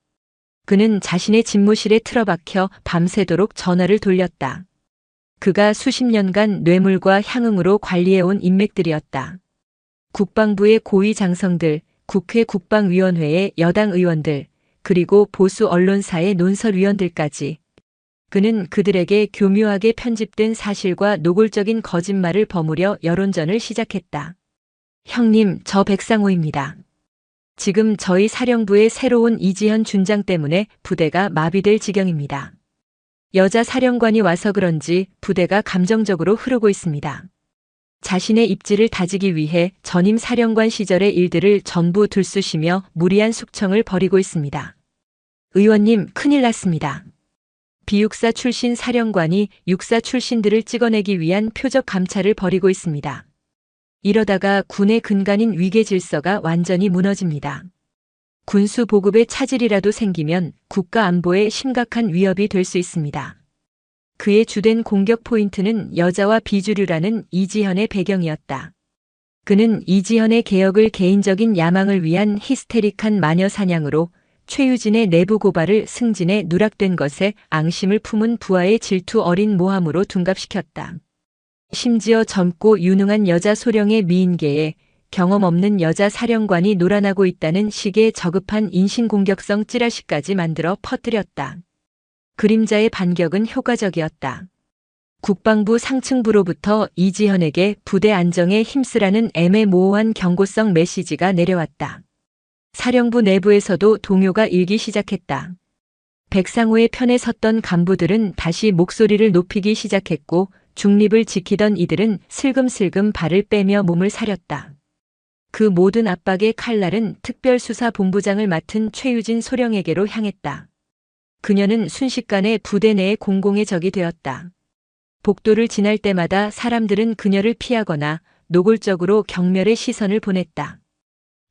그는 자신의 집무실에 틀어박혀 밤새도록 전화를 돌렸다. 그가 수십 년간 뇌물과 향응으로 관리해온 인맥들이었다. 국방부의 고위 장성들, 국회 국방위원회의 여당 의원들, 그리고 보수 언론사의 논설위원들까지. 그는 그들에게 교묘하게 편집된 사실과 노골적인 거짓말을 버무려 여론전을 시작했다. 형님, 저 백상호입니다. 지금 저희 사령부의 새로운 이지현 준장 때문에 부대가 마비될 지경입니다. 여자 사령관이 와서 그런지 부대가 감정적으로 흐르고 있습니다. 자신의 입지를 다지기 위해 전임 사령관 시절의 일들을 전부 들쑤시며 무리한 숙청을 벌이고 있습니다. 의원님, 큰일 났습니다. 비육사 출신 사령관이 육사 출신들을 찍어내기 위한 표적 감찰을 벌이고 있습니다. 이러다가 군의 근간인 위계 질서가 완전히 무너집니다. 군수 보급에 차질이라도 생기면 국가 안보에 심각한 위협이 될 수 있습니다. 그의 주된 공격 포인트는 여자와 비주류라는 이지현의 배경이었다. 그는 이지현의 개혁을 개인적인 야망을 위한 히스테릭한 마녀 사냥으로 최유진의 내부 고발을 승진에 누락된 것에 앙심을 품은 부하의 질투 어린 모함으로 둔갑시켰다. 심지어 젊고 유능한 여자 소령의 미인계에 경험 없는 여자 사령관이 놀아나고 있다는 식의 저급한 인신공격성 찌라시까지 만들어 퍼뜨렸다. 그림자의 반격은 효과적이었다. 국방부 상층부로부터 이지현에게 부대 안정에 힘쓰라는 애매모호한 경고성 메시지가 내려왔다. 사령부 내부에서도 동요가 일기 시작했다. 백상호의 편에 섰던 간부들은 다시 목소리를 높이기 시작했고 중립을 지키던 이들은 슬금슬금 발을 빼며 몸을 사렸다. 그 모든 압박의 칼날은 특별수사본부장을 맡은 최유진 소령에게로 향했다. 그녀는 순식간에 부대 내의 공공의 적이 되었다. 복도를 지날 때마다 사람들은 그녀를 피하거나 노골적으로 경멸의 시선을 보냈다.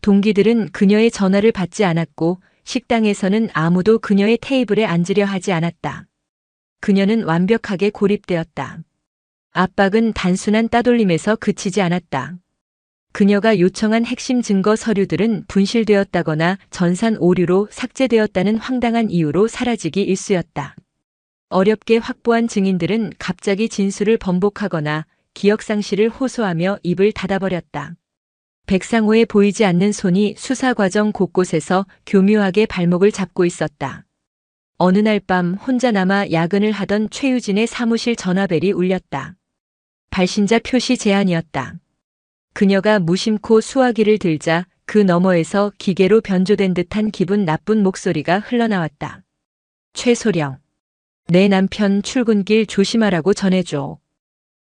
동기들은 그녀의 전화를 받지 않았고 식당에서는 아무도 그녀의 테이블에 앉으려 하지 않았다. 그녀는 완벽하게 고립되었다. 압박은 단순한 따돌림에서 그치지 않았다. 그녀가 요청한 핵심 증거 서류들은 분실되었다거나 전산 오류로 삭제되었다는 황당한 이유로 사라지기 일쑤였다. 어렵게 확보한 증인들은 갑자기 진술을 번복하거나 기억상실을 호소하며 입을 닫아버렸다. 백상호의 보이지 않는 손이 수사 과정 곳곳에서 교묘하게 발목을 잡고 있었다. 어느 날 밤 혼자 남아 야근을 하던 최유진의 사무실 전화벨이 울렸다. 발신자 표시 제안이었다. 그녀가 무심코 수화기를 들자 그 너머에서 기계로 변조된 듯한 기분 나쁜 목소리가 흘러나왔다. 최소령, 내 남편 출근길 조심하라고 전해줘.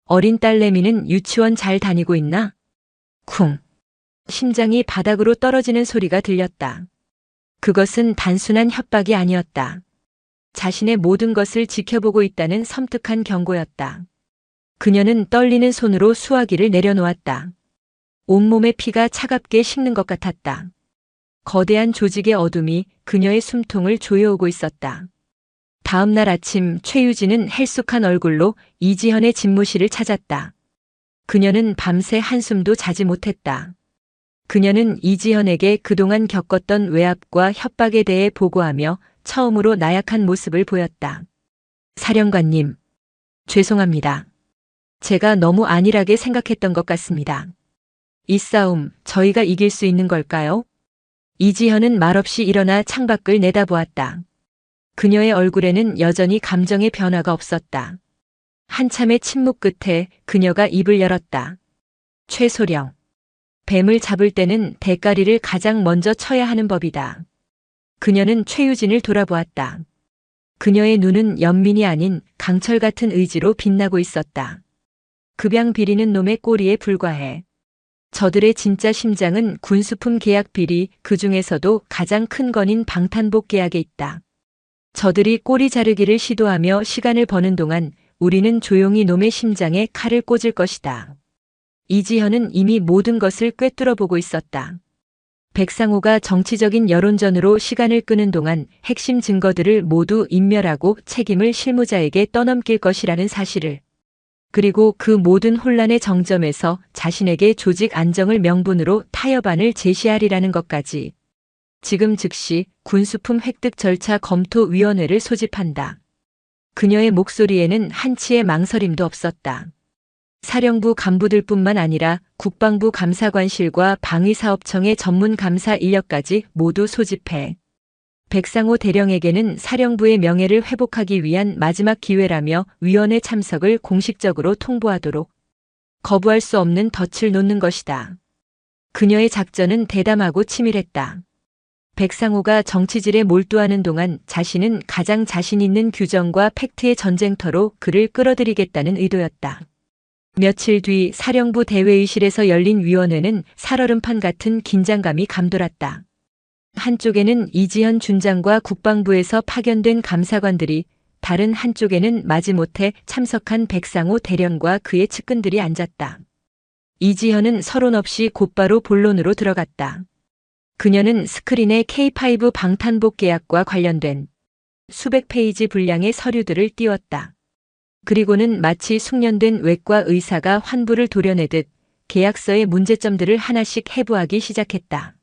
어린 딸내미는 유치원 잘 다니고 있나? 쿵. 심장이 바닥으로 떨어지는 소리가 들렸다. 그것은 단순한 협박이 아니었다. 자신의 모든 것을 지켜보고 있다는 섬뜩한 경고였다. 그녀는 떨리는 손으로 수화기를 내려놓았다. 온몸의 피가 차갑게 식는 것 같았다. 거대한 조직의 어둠이 그녀의 숨통을 조여오고 있었다. 다음 날 아침 최유진은 헬쑥한 얼굴로 이지현의 집무실을 찾았다. 그녀는 밤새 한숨도 자지 못했다. 그녀는 이지현에게 그동안 겪었던 외압과 협박에 대해 보고하며 처음으로 나약한 모습을 보였다. 사령관님, 죄송합니다. 제가 너무 안일하게 생각했던 것 같습니다. 이 싸움 저희가 이길 수 있는 걸까요? 이지현은 말없이 일어나 창밖을 내다보았다. 그녀의 얼굴에는 여전히 감정의 변화가 없었다. 한참의 침묵 끝에 그녀가 입을 열었다. 최소령, 뱀을 잡을 때는 대가리를 가장 먼저 쳐야 하는 법이다. 그녀는 최유진을 돌아보았다. 그녀의 눈은 연민이 아닌 강철 같은 의지로 빛나고 있었다. 급양 비리는 놈의 꼬리에 불과해. 저들의 진짜 심장은 군수품 계약 비리, 그 중에서도 가장 큰 건인 방탄복 계약에 있다. 저들이 꼬리 자르기를 시도하며 시간을 버는 동안 우리는 조용히 놈의 심장에 칼을 꽂을 것이다. 이지현은 이미 모든 것을 꿰뚫어 보고 있었다. 백상호가 정치적인 여론전으로 시간을 끄는 동안 핵심 증거들을 모두 인멸하고 책임을 실무자에게 떠넘길 것이라는 사실을. 그리고 그 모든 혼란의 정점에서 자신에게 조직 안정을 명분으로 타협안을 제시하리라는 것까지. 지금 즉시 군수품 획득 절차 검토위원회를 소집한다. 그녀의 목소리에는 한치의 망설임도 없었다. 사령부 간부들뿐만 아니라 국방부 감사관실과 방위사업청의 전문 감사 인력까지 모두 소집해 백상호 대령에게는 사령부의 명예를 회복하기 위한 마지막 기회라며 위원회 참석을 공식적으로 통보하도록 거부할 수 없는 덫을 놓는 것이다. 그녀의 작전은 대담하고 치밀했다. 백상호가 정치질에 몰두하는 동안 자신은 가장 자신 있는 규정과 팩트의 전쟁터로 그를 끌어들이겠다는 의도였다. 며칠 뒤 사령부 대회의실에서 열린 위원회는 살얼음판 같은 긴장감이 감돌았다. 한쪽에는 이지현 준장과 국방부에서 파견된 감사관들이, 다른 한쪽에는 마지못해 참석한 백상호 대령과 그의 측근들이 앉았다. 이지현은 서론 없이 곧바로 본론으로 들어갔다. 그녀는 스크린에 K5 방탄복 계약과 관련된 수백 페이지 분량의 서류들을 띄웠다. 그리고는 마치 숙련된 외과 의사가 환부를 도려내듯 계약서의 문제점들을 하나씩 해부하기 시작했다.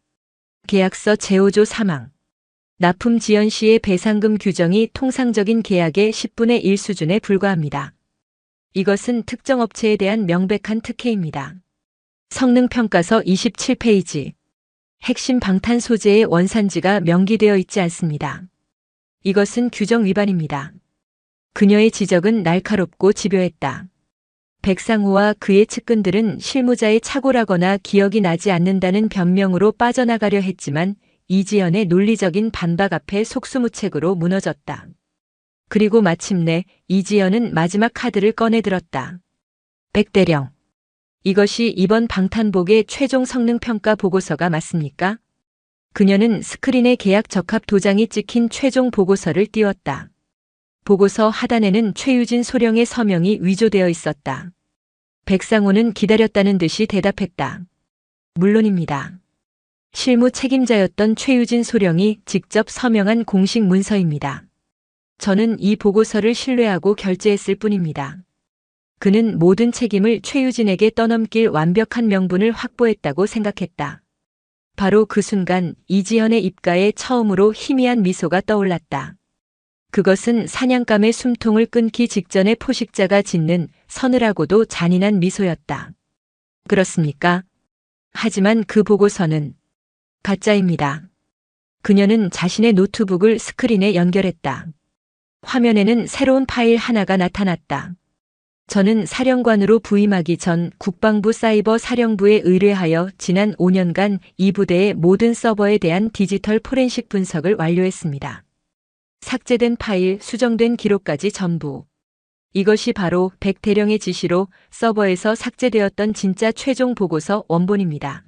계약서 제5조 사망. 납품 지연 시의 배상금 규정이 통상적인 계약의 10분의 1 수준에 불과합니다. 이것은 특정 업체에 대한 명백한 특혜입니다. 성능평가서 27페이지. 핵심 방탄 소재의 원산지가 명기되어 있지 않습니다. 이것은 규정 위반입니다. 그녀의 지적은 날카롭고 집요했다. 백상호와 그의 측근들은 실무자의 착오라거나 기억이 나지 않는다는 변명으로 빠져나가려 했지만 이지연의 논리적인 반박 앞에 속수무책으로 무너졌다. 그리고 마침내 이지연은 마지막 카드를 꺼내들었다. 백대령. 이것이 이번 방탄복의 최종 성능평가 보고서가 맞습니까? 그녀는 스크린에 계약 적합 도장이 찍힌 최종 보고서를 띄웠다. 보고서 하단에는 최유진 소령의 서명이 위조되어 있었다. 백상호는 기다렸다는 듯이 대답했다. 물론입니다. 실무 책임자였던 최유진 소령이 직접 서명한 공식 문서입니다. 저는 이 보고서를 신뢰하고 결재했을 뿐입니다. 그는 모든 책임을 최유진에게 떠넘길 완벽한 명분을 확보했다고 생각했다. 바로 그 순간 이지현의 입가에 처음으로 희미한 미소가 떠올랐다. 그것은 사냥감의 숨통을 끊기 직전에 포식자가 짓는 서늘하고도 잔인한 미소였다. 그렇습니까? 하지만 그 보고서는 가짜입니다. 그녀는 자신의 노트북을 스크린에 연결했다. 화면에는 새로운 파일 하나가 나타났다. 저는 사령관으로 부임하기 전 국방부 사이버 사령부에 의뢰하여 지난 5년간 이 부대의 모든 서버에 대한 디지털 포렌식 분석을 완료했습니다. 삭제된 파일, 수정된 기록까지 전부. 이것이 바로 백 대령의 지시로 서버에서 삭제되었던 진짜 최종 보고서 원본입니다.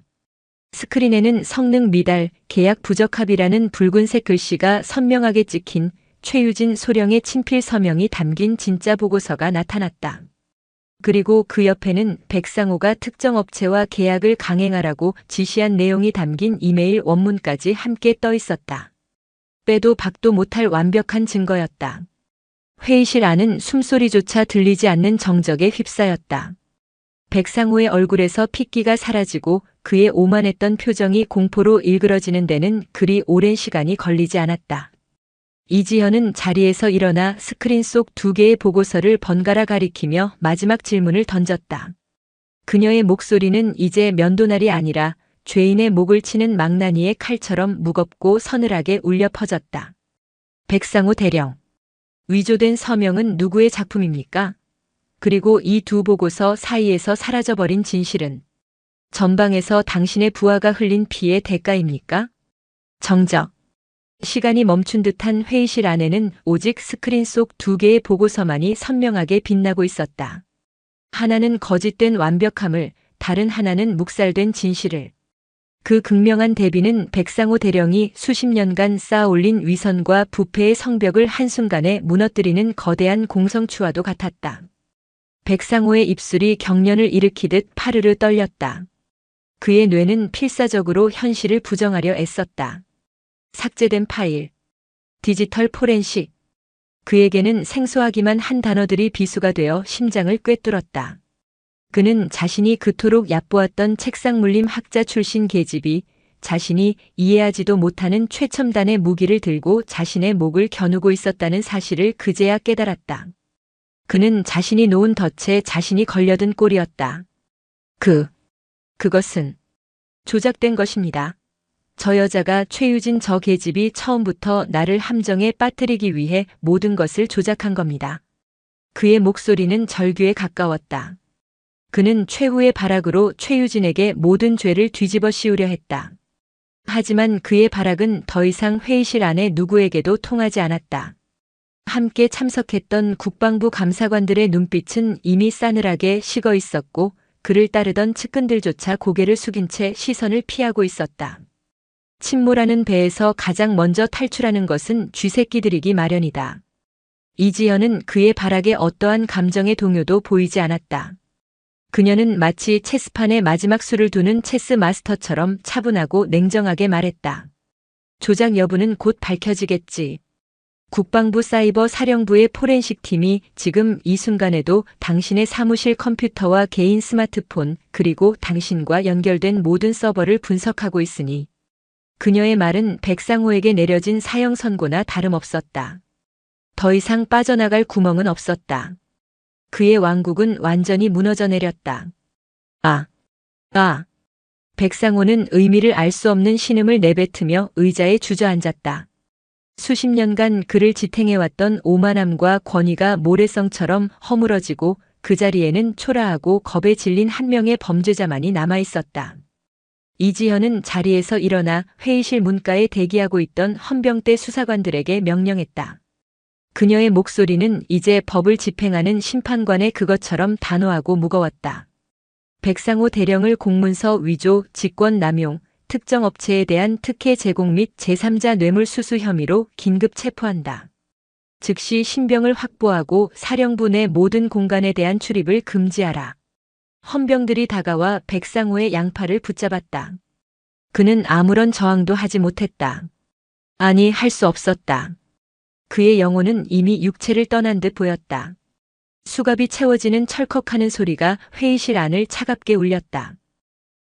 스크린에는 성능 미달, 계약 부적합이라는 붉은색 글씨가 선명하게 찍힌 최유진 소령의 친필 서명이 담긴 진짜 보고서가 나타났다. 그리고 그 옆에는 백상호가 특정 업체와 계약을 강행하라고 지시한 내용이 담긴 이메일 원문까지 함께 떠 있었다. 빼도 박도 못할 완벽한 증거였다. 회의실 안은 숨소리조차 들리지 않는 정적에 휩싸였다. 백상호의 얼굴에서 핏기가 사라지고 그의 오만했던 표정이 공포로 일그러지는 데는 그리 오랜 시간이 걸리지 않았다. 이지현은 자리에서 일어나 스크린 속 2개의 보고서를 번갈아 가리키며 마지막 질문을 던졌다. 그녀의 목소리는 이제 면도날이 아니라 죄인의 목을 치는 망나니의 칼처럼 무겁고 서늘하게 울려 퍼졌다. 백상호 대령. 위조된 서명은 누구의 작품입니까? 그리고 이 두 보고서 사이에서 사라져버린 진실은? 전방에서 당신의 부하가 흘린 피의 대가입니까? 정적. 시간이 멈춘 듯한 회의실 안에는 오직 스크린 속 두 개의 보고서만이 선명하게 빛나고 있었다. 하나는 거짓된 완벽함을, 다른 하나는 묵살된 진실을. 그 극명한 대비는 백상호 대령이 수십 년간 쌓아올린 위선과 부패의 성벽을 한순간에 무너뜨리는 거대한 공성추와도 같았다. 백상호의 입술이 경련을 일으키듯 파르르 떨렸다. 그의 뇌는 필사적으로 현실을 부정하려 애썼다. 삭제된 파일, 디지털 포렌식. 그에게는 생소하기만 한 단어들이 비수가 되어 심장을 꿰뚫었다. 그는 자신이 그토록 얕보았던 책상 물림 학자 출신 계집이 자신이 이해하지도 못하는 최첨단의 무기를 들고 자신의 목을 겨누고 있었다는 사실을 그제야 깨달았다. 그는 자신이 놓은 덫에 자신이 걸려든 꼴이었다. 그것은 조작된 것입니다. 저 여자가 최유진 저 계집이 처음부터 나를 함정에 빠뜨리기 위해 모든 것을 조작한 겁니다. 그의 목소리는 절규에 가까웠다. 그는 최후의 발악으로 최유진에게 모든 죄를 뒤집어 씌우려 했다. 하지만 그의 발악은 더 이상 회의실 안에 누구에게도 통하지 않았다. 함께 참석했던 국방부 감사관들의 눈빛은 이미 싸늘하게 식어 있었고 그를 따르던 측근들조차 고개를 숙인 채 시선을 피하고 있었다. 침몰하는 배에서 가장 먼저 탈출하는 것은 쥐새끼들이기 마련이다. 이지연은 그의 발악에 어떠한 감정의 동요도 보이지 않았다. 그녀는 마치 체스판에 마지막 수를 두는 체스 마스터처럼 차분하고 냉정하게 말했다. 조작 여부는 곧 밝혀지겠지. 국방부 사이버 사령부의 포렌식 팀이 지금 이 순간에도 당신의 사무실 컴퓨터와 개인 스마트폰 그리고 당신과 연결된 모든 서버를 분석하고 있으니. 그녀의 말은 백상호에게 내려진 사형 선고나 다름없었다. 더 이상 빠져나갈 구멍은 없었다. 그의 왕국은 완전히 무너져 내렸다. 백상호는 의미를 알 수 없는 신음을 내뱉으며 의자에 주저앉았다. 수십 년간 그를 지탱해왔던 오만함과 권위가 모래성처럼 허물어지고 그 자리에는 초라하고 겁에 질린 한 명의 범죄자만이 남아있었다. 이지현은 자리에서 일어나 회의실 문가에 대기하고 있던 헌병대 수사관들에게 명령했다. 그녀의 목소리는 이제 법을 집행하는 심판관의 그것처럼 단호하고 무거웠다. 백상호 대령을 공문서 위조, 직권 남용, 특정 업체에 대한 특혜 제공 및 제3자 뇌물 수수 혐의로 긴급 체포한다. 즉시 신병을 확보하고 사령부 내 모든 공간에 대한 출입을 금지하라. 헌병들이 다가와 백상호의 양팔을 붙잡았다. 그는 아무런 저항도 하지 못했다. 아니, 할 수 없었다. 그의 영혼은 이미 육체를 떠난 듯 보였다. 수갑이 채워지는 철컥하는 소리가 회의실 안을 차갑게 울렸다.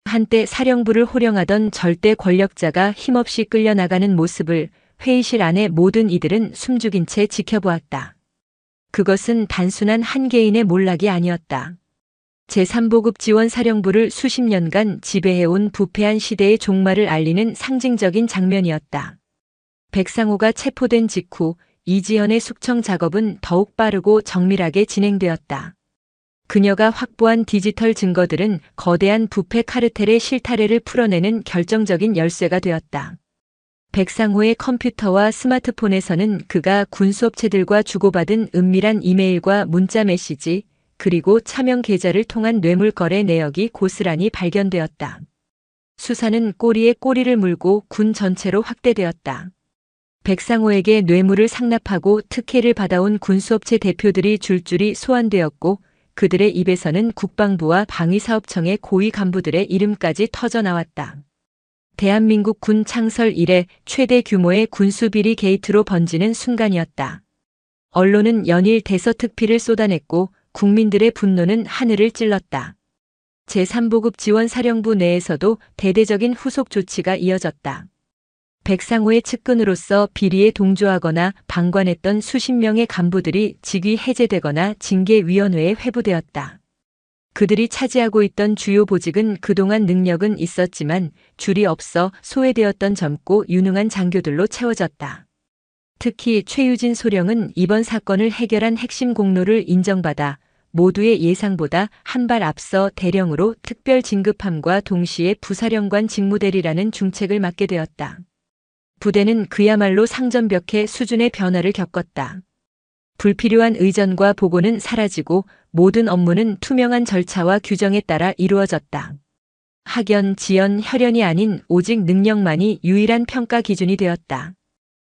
한때 사령부를 호령하던 절대 권력자가 힘없이 끌려나가는 모습을 회의실 안의 모든 이들은 숨죽인 채 지켜보았다. 그것은 단순한 한 개인의 몰락이 아니었다. 제3보급 지원사령부를 수십 년간 지배해온 부패한 시대의 종말을 알리는 상징적인 장면이었다. 백상호가 체포된 직후 이지연의 숙청 작업은 더욱 빠르고 정밀하게 진행되었다. 그녀가 확보한 디지털 증거들은 거대한 부패 카르텔의 실타래를 풀어내는 결정적인 열쇠가 되었다. 백상호의 컴퓨터와 스마트폰에서는 그가 군수업체들과 주고받은 은밀한 이메일과 문자 메시지, 그리고 차명 계좌를 통한 뇌물 거래 내역이 고스란히 발견되었다. 수사는 꼬리에 꼬리를 물고 군 전체로 확대되었다. 백상호에게 뇌물을 상납하고 특혜를 받아온 군수업체 대표들이 줄줄이 소환되었고 그들의 입에서는 국방부와 방위사업청의 고위 간부들의 이름까지 터져나왔다. 대한민국 군 창설 이래 최대 규모의 군수비리 게이트로 번지는 순간이었다. 언론은 연일 대서특필을 쏟아냈고 국민들의 분노는 하늘을 찔렀다. 제3보급 지원사령부 내에서도 대대적인 후속 조치가 이어졌다. 백상호의 측근으로서 비리에 동조하거나 방관했던 수십 명의 간부들이 직위 해제되거나 징계위원회에 회부되었다. 그들이 차지하고 있던 주요 보직은 그동안 능력은 있었지만 줄이 없어 소외되었던 젊고 유능한 장교들로 채워졌다. 특히 최유진 소령은 이번 사건을 해결한 핵심 공로를 인정받아 모두의 예상보다 한 발 앞서 대령으로 특별 진급함과 동시에 부사령관 직무대리라는 중책을 맡게 되었다. 부대는 그야말로 상전벽해 수준의 변화를 겪었다. 불필요한 의전과 보고는 사라지고 모든 업무는 투명한 절차와 규정에 따라 이루어졌다. 학연, 지연, 혈연이 아닌 오직 능력만이 유일한 평가 기준이 되었다.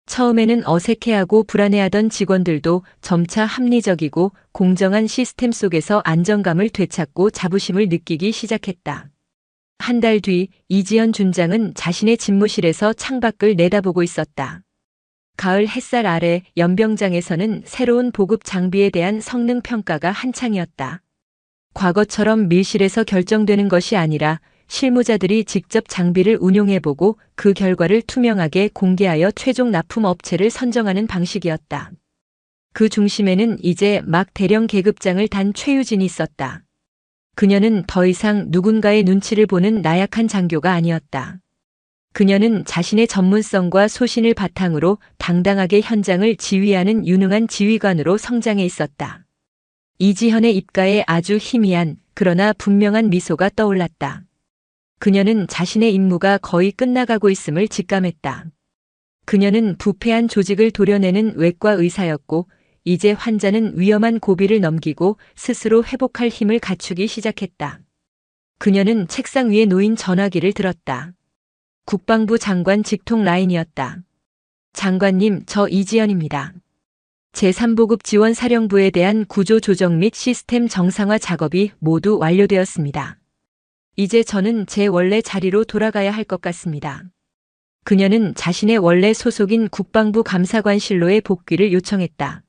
처음에는 어색해하고 불안해하던 직원들도 점차 합리적이고 공정한 시스템 속에서 안정감을 되찾고 자부심을 느끼기 시작했다. 한 달 뒤 이지연 준장은 자신의 집무실에서 창밖을 내다보고 있었다. 가을 햇살 아래 연병장에서는 새로운 보급 장비에 대한 성능 평가가 한창이었다. 과거처럼 밀실에서 결정되는 것이 아니라 실무자들이 직접 장비를 운용해보고 그 결과를 투명하게 공개하여 최종 납품 업체를 선정하는 방식이었다. 그 중심에는 이제 막 대령 계급장을 단 최유진이 있었다. 그녀는 더 이상 누군가의 눈치를 보는 나약한 장교가 아니었다. 그녀는 자신의 전문성과 소신을 바탕으로 당당하게 현장을 지휘하는 유능한 지휘관으로 성장해 있었다. 이지현의 입가에 아주 희미한 그러나 분명한 미소가 떠올랐다. 그녀는 자신의 임무가 거의 끝나가고 있음을 직감했다. 그녀는 부패한 조직을 도려내는 외과 의사였고 이제 환자는 위험한 고비를 넘기고 스스로 회복할 힘을 갖추기 시작했다. 그녀는 책상 위에 놓인 전화기를 들었다. 국방부 장관 직통 라인이었다. 장관님, 저 이지연입니다. 제3보급 지원 사령부에 대한 구조 조정 및 시스템 정상화 작업이 모두 완료되었습니다. 이제 저는 제 원래 자리로 돌아가야 할 것 같습니다. 그녀는 자신의 원래 소속인 국방부 감사관실로의 복귀를 요청했다.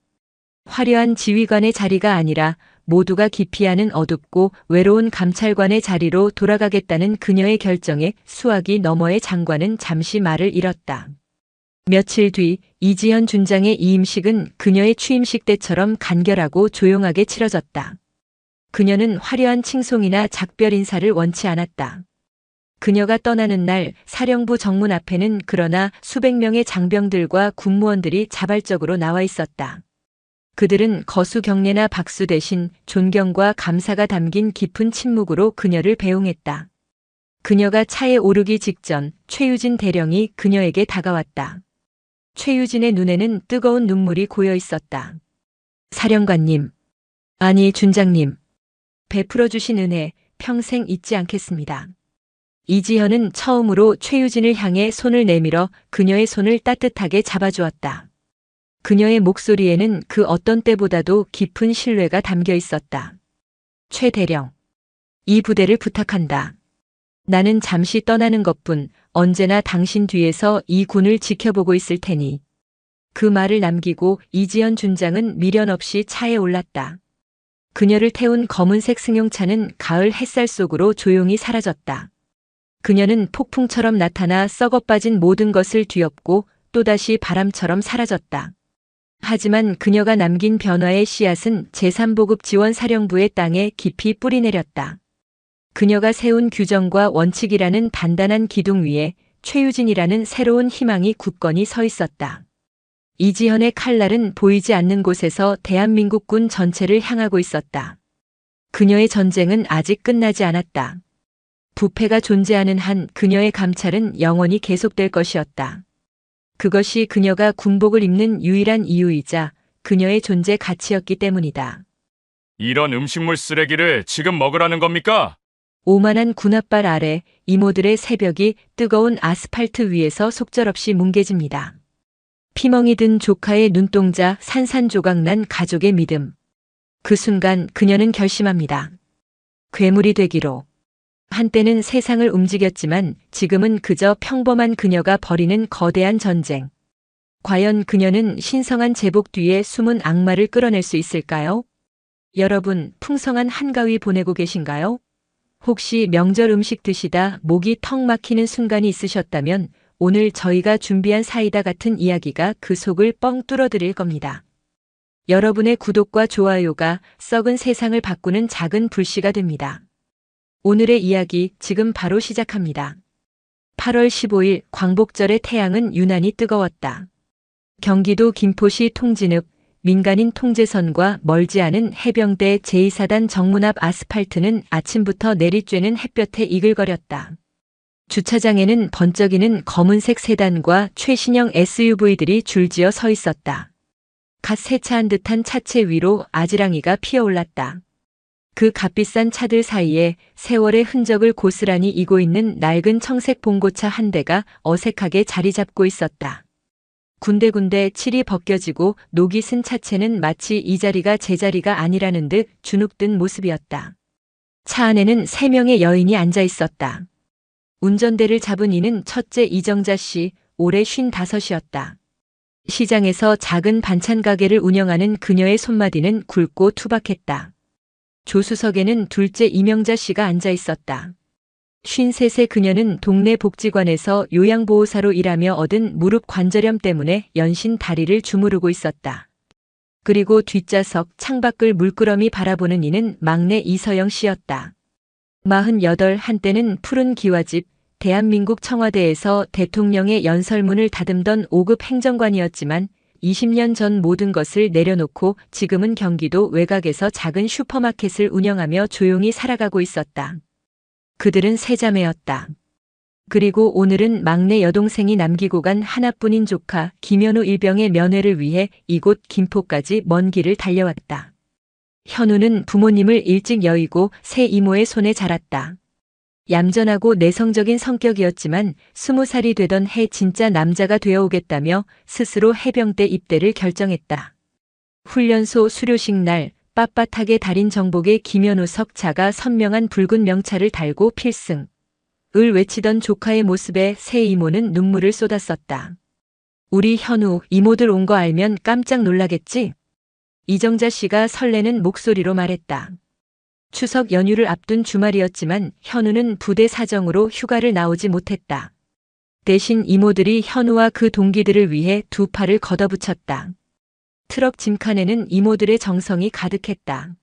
화려한 지휘관의 자리가 아니라 모두가 기피하는 어둡고 외로운 감찰관의 자리로 돌아가겠다는 그녀의 결정에 수화기 너머의 장관은 잠시 말을 잃었다. 며칠 뒤 이지현 준장의 이임식은 그녀의 취임식 때처럼 간결하고 조용하게 치러졌다. 그녀는 화려한 칭송이나 작별 인사를 원치 않았다. 그녀가 떠나는 날 사령부 정문 앞에는 그러나 수백 명의 장병들과 군무원들이 자발적으로 나와 있었다. 그들은 거수 경례나 박수 대신 존경과 감사가 담긴 깊은 침묵으로 그녀를 배웅했다. 그녀가 차에 오르기 직전 최유진 대령이 그녀에게 다가왔다. 최유진의 눈에는 뜨거운 눈물이 고여 있었다. 사령관님, 아니 준장님, 베풀어 주신 은혜 평생 잊지 않겠습니다. 이지현은 처음으로 최유진을 향해 손을 내밀어 그녀의 손을 따뜻하게 잡아주었다. 그녀의 목소리에는 그 어떤 때보다도 깊은 신뢰가 담겨 있었다. 최 대령, 이 부대를 부탁한다. 나는 잠시 떠나는 것뿐 언제나 당신 뒤에서 이 군을 지켜보고 있을 테니. 그 말을 남기고 이지연 준장은 미련 없이 차에 올랐다. 그녀를 태운 검은색 승용차는 가을 햇살 속으로 조용히 사라졌다. 그녀는 폭풍처럼 나타나 썩어빠진 모든 것을 뒤엎고 또다시 바람처럼 사라졌다. 하지만 그녀가 남긴 변화의 씨앗은 제3보급 지원 사령부의 땅에 깊이 뿌리내렸다. 그녀가 세운 규정과 원칙이라는 단단한 기둥 위에 최유진이라는 새로운 희망이 굳건히 서 있었다. 이지현의 칼날은 보이지 않는 곳에서 대한민국군 전체를 향하고 있었다. 그녀의 전쟁은 아직 끝나지 않았다. 부패가 존재하는 한 그녀의 감찰은 영원히 계속될 것이었다. 그것이 그녀가 군복을 입는 유일한 이유이자 그녀의 존재 가치였기 때문이다. 이런 음식물 쓰레기를 지금 먹으라는 겁니까? 오만한 군홧발 아래 이모들의 새벽이 뜨거운 아스팔트 위에서 속절없이 뭉개집니다. 피멍이 든 조카의 눈동자 산산조각난 가족의 믿음. 그 순간 그녀는 결심합니다. 괴물이 되기로. 한때는 세상을 움직였지만 지금은 그저 평범한 그녀가 벌이는 거대한 전쟁. 과연 그녀는 신성한 제복 뒤에 숨은 악마를 끌어낼 수 있을까요? 여러분, 풍성한 한가위 보내고 계신가요? 혹시 명절 음식 드시다 목이 턱 막히는 순간이 있으셨다면 오늘 저희가 준비한 사이다 같은 이야기가 그 속을 뻥 뚫어드릴 겁니다. 여러분의 구독과 좋아요가 썩은 세상을 바꾸는 작은 불씨가 됩니다. 오늘의 이야기 지금 바로 시작합니다. 8월 15일 광복절의 태양은 유난히 뜨거웠다. 경기도 김포시 통진읍 민간인 통제선과 멀지 않은 해병대 제2사단 정문 앞 아스팔트는 아침부터 내리쬐는 햇볕에 이글거렸다. 주차장에는 번쩍이는 검은색 세단과 최신형 SUV들이 줄지어 서 있었다. 갓 세차한 듯한 차체 위로 아지랑이가 피어올랐다. 그 값비싼 차들 사이에 세월의 흔적을 고스란히 이고 있는 낡은 청색 봉고차 한 대가 어색하게 자리 잡고 있었다. 군데군데 칠이 벗겨지고 녹이 쓴 차체는 마치 이 자리가 제 자리가 아니라는 듯 주눅든 모습이었다. 차 안에는 3명의 여인이 앉아 있었다. 운전대를 잡은 이는 첫째 이정자 씨, 올해 55이었다. 시장에서 작은 반찬 가게를 운영하는 그녀의 손마디는 굵고 투박했다. 조수석에는 둘째 이명자 씨가 앉아 있었다. 53세 그녀는 동네 복지관에서 요양보호사로 일하며 얻은 무릎 관절염 때문에 연신 다리를 주무르고 있었다. 그리고 뒷좌석 창밖을 물끄러미 바라보는 이는 막내 이서영 씨였다. 48 한때는 푸른 기와집, 대한민국 청와대에서 대통령의 연설문을 다듬던 5급 행정관이었지만 20년 전 모든 것을 내려놓고 지금은 경기도 외곽에서 작은 슈퍼마켓을 운영하며 조용히 살아가고 있었다. 그들은 세 자매였다. 그리고 오늘은 막내 여동생이 남기고 간 하나뿐인 조카 김현우 일병의 면회를 위해 이곳 김포까지 먼 길을 달려왔다. 현우는 부모님을 일찍 여의고 새 이모의 손에 자랐다. 얌전하고 내성적인 성격이었지만 20살이 되던 해 진짜 남자가 되어오겠다며 스스로 해병대 입대를 결정했다. 훈련소 수료식 날 빳빳하게 달인 정복의 김현우 석차가 선명한 붉은 명찰을 달고 필승. 을 외치던 조카의 모습에 새 이모는 눈물을 쏟았었다. 우리 현우 이모들 온 거 알면 깜짝 놀라겠지? 이정자 씨가 설레는 목소리로 말했다. 추석 연휴를 앞둔 주말이었지만 현우는 부대 사정으로 휴가를 나오지 못했다. 대신 이모들이 현우와 그 동기들을 위해 두 팔을 걷어붙였다. 트럭 짐칸에는 이모들의 정성이 가득했다.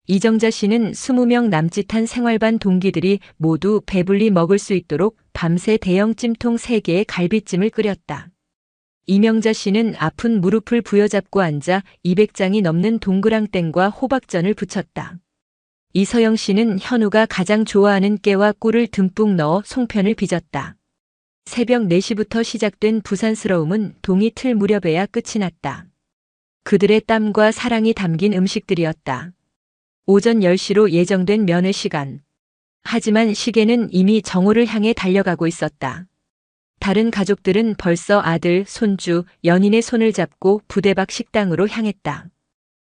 이정자 씨는 20명 남짓한 생활반 동기들이 모두 배불리 먹을 수 있도록 밤새 대형 찜통 3개의 갈비찜을 끓였다. 이명자 씨는 아픈 무릎을 부여잡고 앉아 200장이 넘는 동그랑땡과 호박전을 부쳤다. 이서영 씨는 현우가 가장 좋아하는 깨와 꿀을 듬뿍 넣어 송편을 빚었다. 새벽 4시부터 시작된 부산스러움은 동이 틀 무렵에야 끝이 났다. 그들의 땀과 사랑이 담긴 음식들이었다. 오전 10시로 예정된 면회 시간. 하지만 시계는 이미 정오를 향해 달려가고 있었다. 다른 가족들은 벌써 아들, 손주, 연인의 손을 잡고 부대 밖 식당으로 향했다.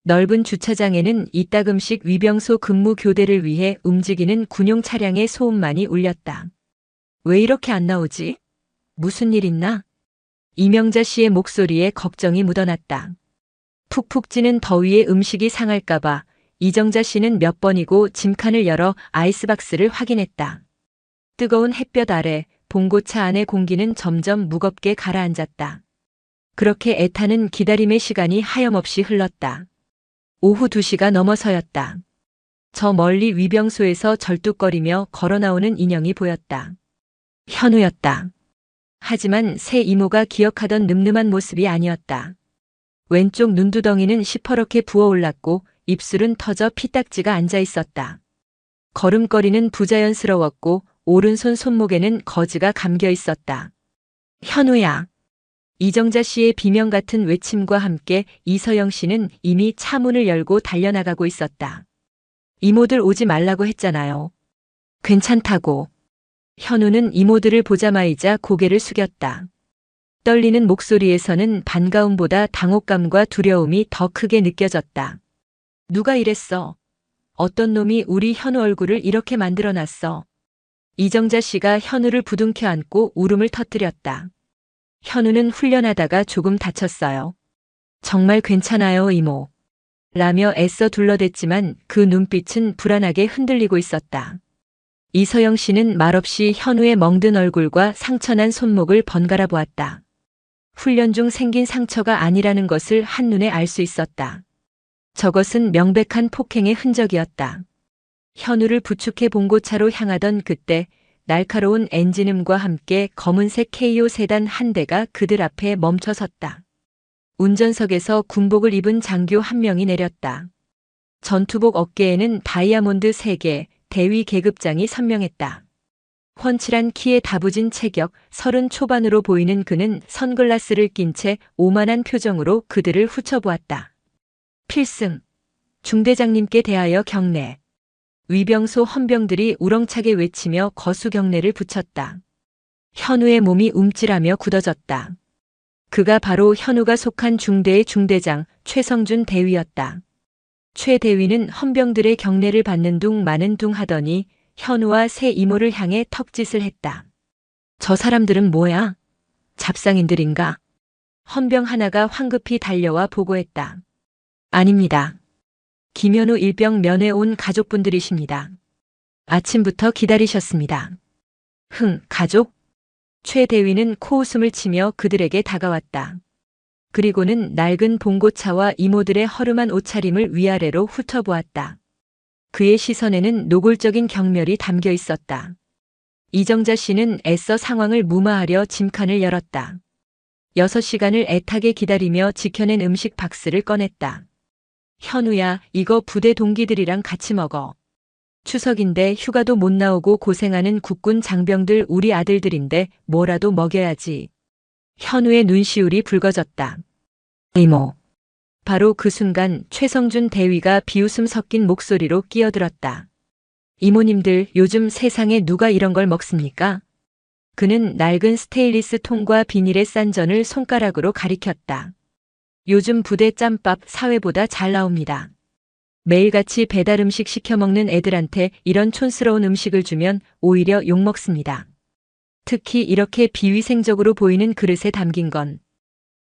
넓은 주차장에는 이따금씩 위병소 근무 교대를 위해 움직이는 군용 차량의 소음만이 울렸다. 왜 이렇게 안 나오지? 무슨 일 있나? 이명자 씨의 목소리에 걱정이 묻어났다. 푹푹 찌는 더위에 음식이 상할까봐 이정자 씨는 몇 번이고 짐칸을 열어 아이스박스를 확인했다. 뜨거운 햇볕 아래 봉고차 안의 공기는 점점 무겁게 가라앉았다. 그렇게 애타는 기다림의 시간이 하염없이 흘렀다. 오후 2시가 넘어서였다. 저 멀리 위병소에서 절뚝거리며 걸어나오는 인형이 보였다. 현우였다. 하지만 새 이모가 기억하던 늠름한 모습이 아니었다. 왼쪽 눈두덩이는 시퍼렇게 부어올랐고 입술은 터져 피딱지가 앉아 있었다. 걸음걸이는 부자연스러웠고 오른손 손목에는 거즈가 감겨 있었다. 현우야. 이정자 씨의 비명 같은 외침과 함께 이서영 씨는 이미 차 문을 열고 달려나가고 있었다. 이모들 오지 말라고 했잖아요. 괜찮다고. 현우는 이모들을 보자마이자 고개를 숙였다. 떨리는 목소리에서는 반가움보다 당혹감과 두려움이 더 크게 느껴졌다. 누가 이랬어? 어떤 놈이 우리 현우 얼굴을 이렇게 만들어놨어? 이정자 씨가 현우를 부둥켜 안고 울음을 터뜨렸다. 현우는 훈련하다가 조금 다쳤어요. 정말 괜찮아요, 이모. 라며 애써 둘러댔지만 그 눈빛은 불안하게 흔들리고 있었다. 이서영 씨는 말없이 현우의 멍든 얼굴과 상처난 손목을 번갈아 보았다. 훈련 중 생긴 상처가 아니라는 것을 한눈에 알 수 있었다. 저것은 명백한 폭행의 흔적이었다. 현우를 부축해 봉고차로 향하던 그때 날카로운 엔진음과 함께 검은색 KO 세단 한 대가 그들 앞에 멈춰섰다. 운전석에서 군복을 입은 장교 한 명이 내렸다. 전투복 어깨에는 다이아몬드 3개, 대위 계급장이 선명했다. 훤칠한 키에 다부진 체격, 30 초반으로 보이는 그는 선글라스를 낀 채 오만한 표정으로 그들을 훑어보았다. 필승, 중대장님께 대하여 경례. 위병소 헌병들이 우렁차게 외치며 거수 경례를 붙였다. 현우의 몸이 움찔하며 굳어졌다. 그가 바로 현우가 속한 중대의 중대장 최성준 대위였다. 최 대위는 헌병들의 경례를 받는 둥 마는 둥 하더니 현우와 새 이모를 향해 턱짓을 했다. 저 사람들은 뭐야? 잡상인들인가? 헌병 하나가 황급히 달려와 보고했다. 아닙니다. 김현우 일병 면회 온 가족분들이십니다. 아침부터 기다리셨습니다. 가족? 최 대위는 코웃음을 치며 그들에게 다가왔다. 그리고는 낡은 봉고차와 이모들의 허름한 옷차림을 위아래로 훑어보았다. 그의 시선에는 노골적인 경멸이 담겨 있었다. 이정자 씨는 애써 상황을 무마하려 짐칸을 열었다. 6시간을 애타게 기다리며 지켜낸 음식 박스를 꺼냈다. 현우야, 이거 부대 동기들이랑 같이 먹어. 추석인데 휴가도 못 나오고 고생하는 국군 장병들 우리 아들들인데 뭐라도 먹여야지. 현우의 눈시울이 붉어졌다. 이모. 바로 그 순간 최성준 대위가 비웃음 섞인 목소리로 끼어들었다. 이모님들 요즘 세상에 누가 이런 걸 먹습니까? 그는 낡은 스테인리스 통과 비닐에 싼 전을 손가락으로 가리켰다. 요즘 부대 짬밥 사회보다 잘 나옵니다. 매일같이 배달 음식 시켜 먹는 애들한테 이런 촌스러운 음식을 주면 오히려 욕먹습니다. 특히 이렇게 비위생적으로 보이는 그릇에 담긴 건.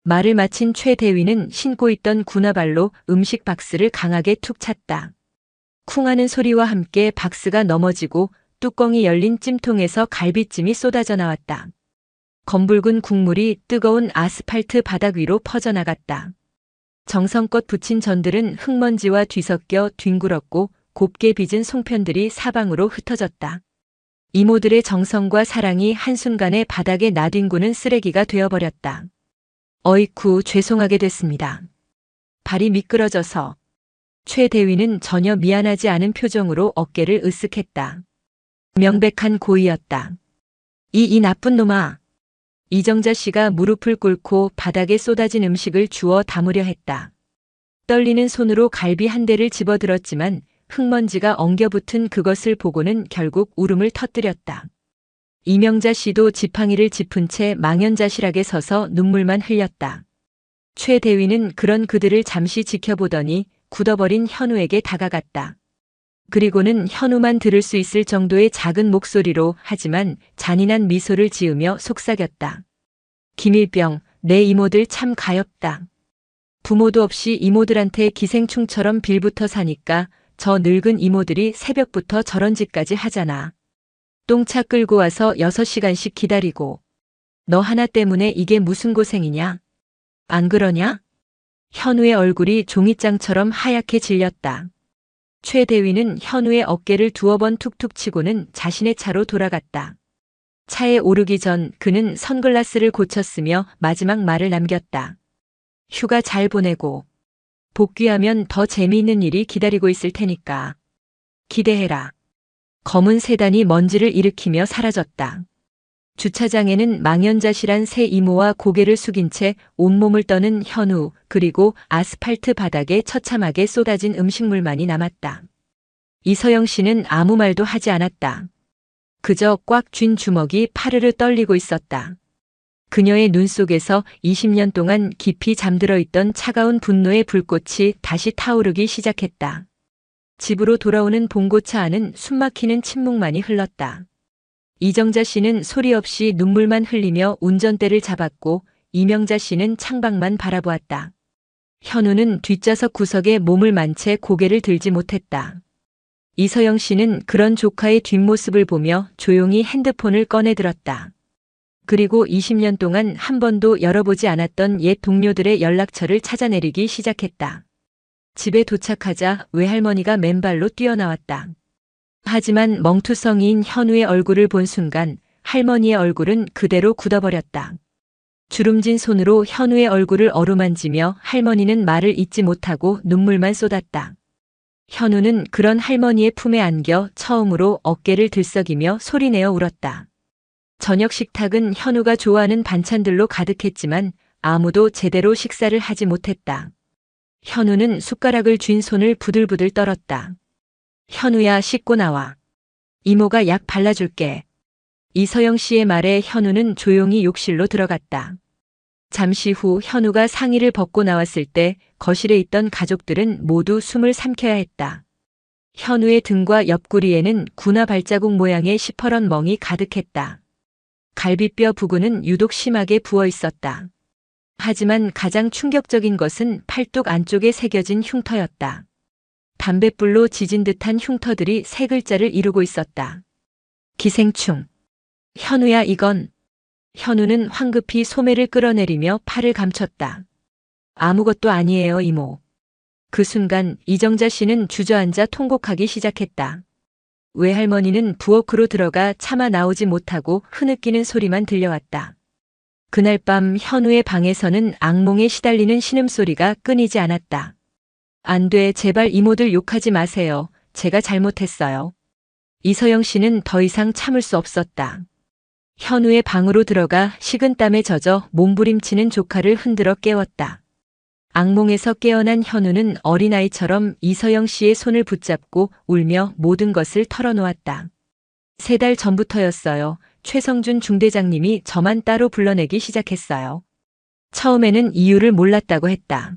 말을 마친 최 대위는 신고 있던 군화발로 음식 박스를 강하게 툭 찼다. 쿵하는 소리와 함께 박스가 넘어지고 뚜껑이 열린 찜통에서 갈비찜이 쏟아져 나왔다. 검붉은 국물이 뜨거운 아스팔트 바닥 위로 퍼져나갔다. 정성껏 부친 전들은 흙먼지와 뒤섞여 뒹굴었고 곱게 빚은 송편들이 사방으로 흩어졌다. 이모들의 정성과 사랑이 한순간에 바닥에 나뒹구는 쓰레기가 되어버렸다. 어이쿠, 죄송하게 됐습니다. 발이 미끄러져서. 최 대위는 전혀 미안하지 않은 표정으로 어깨를 으쓱했다. 명백한 고의였다. 이 나쁜 놈아. 이정자 씨가 무릎을 꿇고 바닥에 쏟아진 음식을 주워 담으려 했다. 떨리는 손으로 갈비 한 대를 집어들었지만 흙먼지가 엉겨붙은 그것을 보고는 결국 울음을 터뜨렸다. 이명자 씨도 지팡이를 짚은 채 망연자실하게 서서 눈물만 흘렸다. 최 대위는 그런 그들을 잠시 지켜보더니 굳어버린 현우에게 다가갔다. 그리고는 현우만 들을 수 있을 정도의 작은 목소리로 하지만 잔인한 미소를 지으며 속삭였다. 김일병, 내 이모들 참 가엾다. 부모도 없이 이모들한테 기생충처럼 빌붙어 사니까 저 늙은 이모들이 새벽부터 저런 짓까지 하잖아. 똥차 끌고 와서 6시간씩 기다리고. 너 하나 때문에 이게 무슨 고생이냐? 안 그러냐? 현우의 얼굴이 종이장처럼 하얗게 질렸다. 최 대위는 현우의 어깨를 2번 툭툭 치고는 자신의 차로 돌아갔다. 차에 오르기 전 그는 선글라스를 고쳤으며 마지막 말을 남겼다. 휴가 잘 보내고. 복귀하면 더 재미있는 일이 기다리고 있을 테니까. 기대해라. 검은 세단이 먼지를 일으키며 사라졌다. 주차장에는 망연자실한 새 이모와 고개를 숙인 채 온몸을 떠는 현우, 그리고 아스팔트 바닥에 처참하게 쏟아진 음식물만이 남았다. 이서영 씨는 아무 말도 하지 않았다. 그저 꽉 쥔 주먹이 파르르 떨리고 있었다. 그녀의 눈 속에서 20년 동안 깊이 잠들어 있던 차가운 분노의 불꽃이 다시 타오르기 시작했다. 집으로 돌아오는 봉고차 안은 숨막히는 침묵만이 흘렀다. 이정자 씨는 소리 없이 눈물만 흘리며 운전대를 잡았고 이명자 씨는 창밖만 바라보았다. 현우는 뒷좌석 구석에 몸을 만 채 고개를 들지 못했다. 이서영 씨는 그런 조카의 뒷모습을 보며 조용히 핸드폰을 꺼내 들었다. 그리고 20년 동안 한 번도 열어보지 않았던 옛 동료들의 연락처를 찾아내리기 시작했다. 집에 도착하자 외할머니가 맨발로 뛰어나왔다. 하지만 멍투성이인 현우의 얼굴을 본 순간 할머니의 얼굴은 그대로 굳어버렸다. 주름진 손으로 현우의 얼굴을 어루만지며 할머니는 말을 잇지 못하고 눈물만 쏟았다. 현우는 그런 할머니의 품에 안겨 처음으로 어깨를 들썩이며 소리내어 울었다. 저녁 식탁은 현우가 좋아하는 반찬들로 가득했지만 아무도 제대로 식사를 하지 못했다. 현우는 숟가락을 쥔 손을 부들부들 떨었다. 현우야, 씻고 나와. 이모가 약 발라줄게. 이서영 씨의 말에 현우는 조용히 욕실로 들어갔다. 잠시 후 현우가 상의를 벗고 나왔을 때 거실에 있던 가족들은 모두 숨을 삼켜야 했다. 현우의 등과 옆구리에는 군화 발자국 모양의 시퍼런 멍이 가득했다. 갈비뼈 부근은 유독 심하게 부어 있었다. 하지만 가장 충격적인 것은 팔뚝 안쪽에 새겨진 흉터였다. 담뱃불로 지진 듯한 흉터들이 세 글자를 이루고 있었다. 기생충. 현우야, 이건. 현우는 황급히 소매를 끌어내리며 팔을 감췄다. 아무것도 아니에요, 이모. 그 순간 이정자 씨는 주저앉아 통곡하기 시작했다. 외할머니는 부엌으로 들어가 차마 나오지 못하고 흐느끼는 소리만 들려왔다. 그날 밤 현우의 방에서는 악몽에 시달리는 신음소리가 끊이지 않았다. 안 돼, 제발 이모들 욕하지 마세요. 제가 잘못했어요. 이서영 씨는 더 이상 참을 수 없었다. 현우의 방으로 들어가 식은땀에 젖어 몸부림치는 조카를 흔들어 깨웠다. 악몽에서 깨어난 현우는 어린아이처럼 이서영 씨의 손을 붙잡고 울며 모든 것을 털어놓았다. 3달 전부터였어요. 최성준 중대장님이 저만 따로 불러내기 시작했어요. 처음에는 이유를 몰랐다고 했다.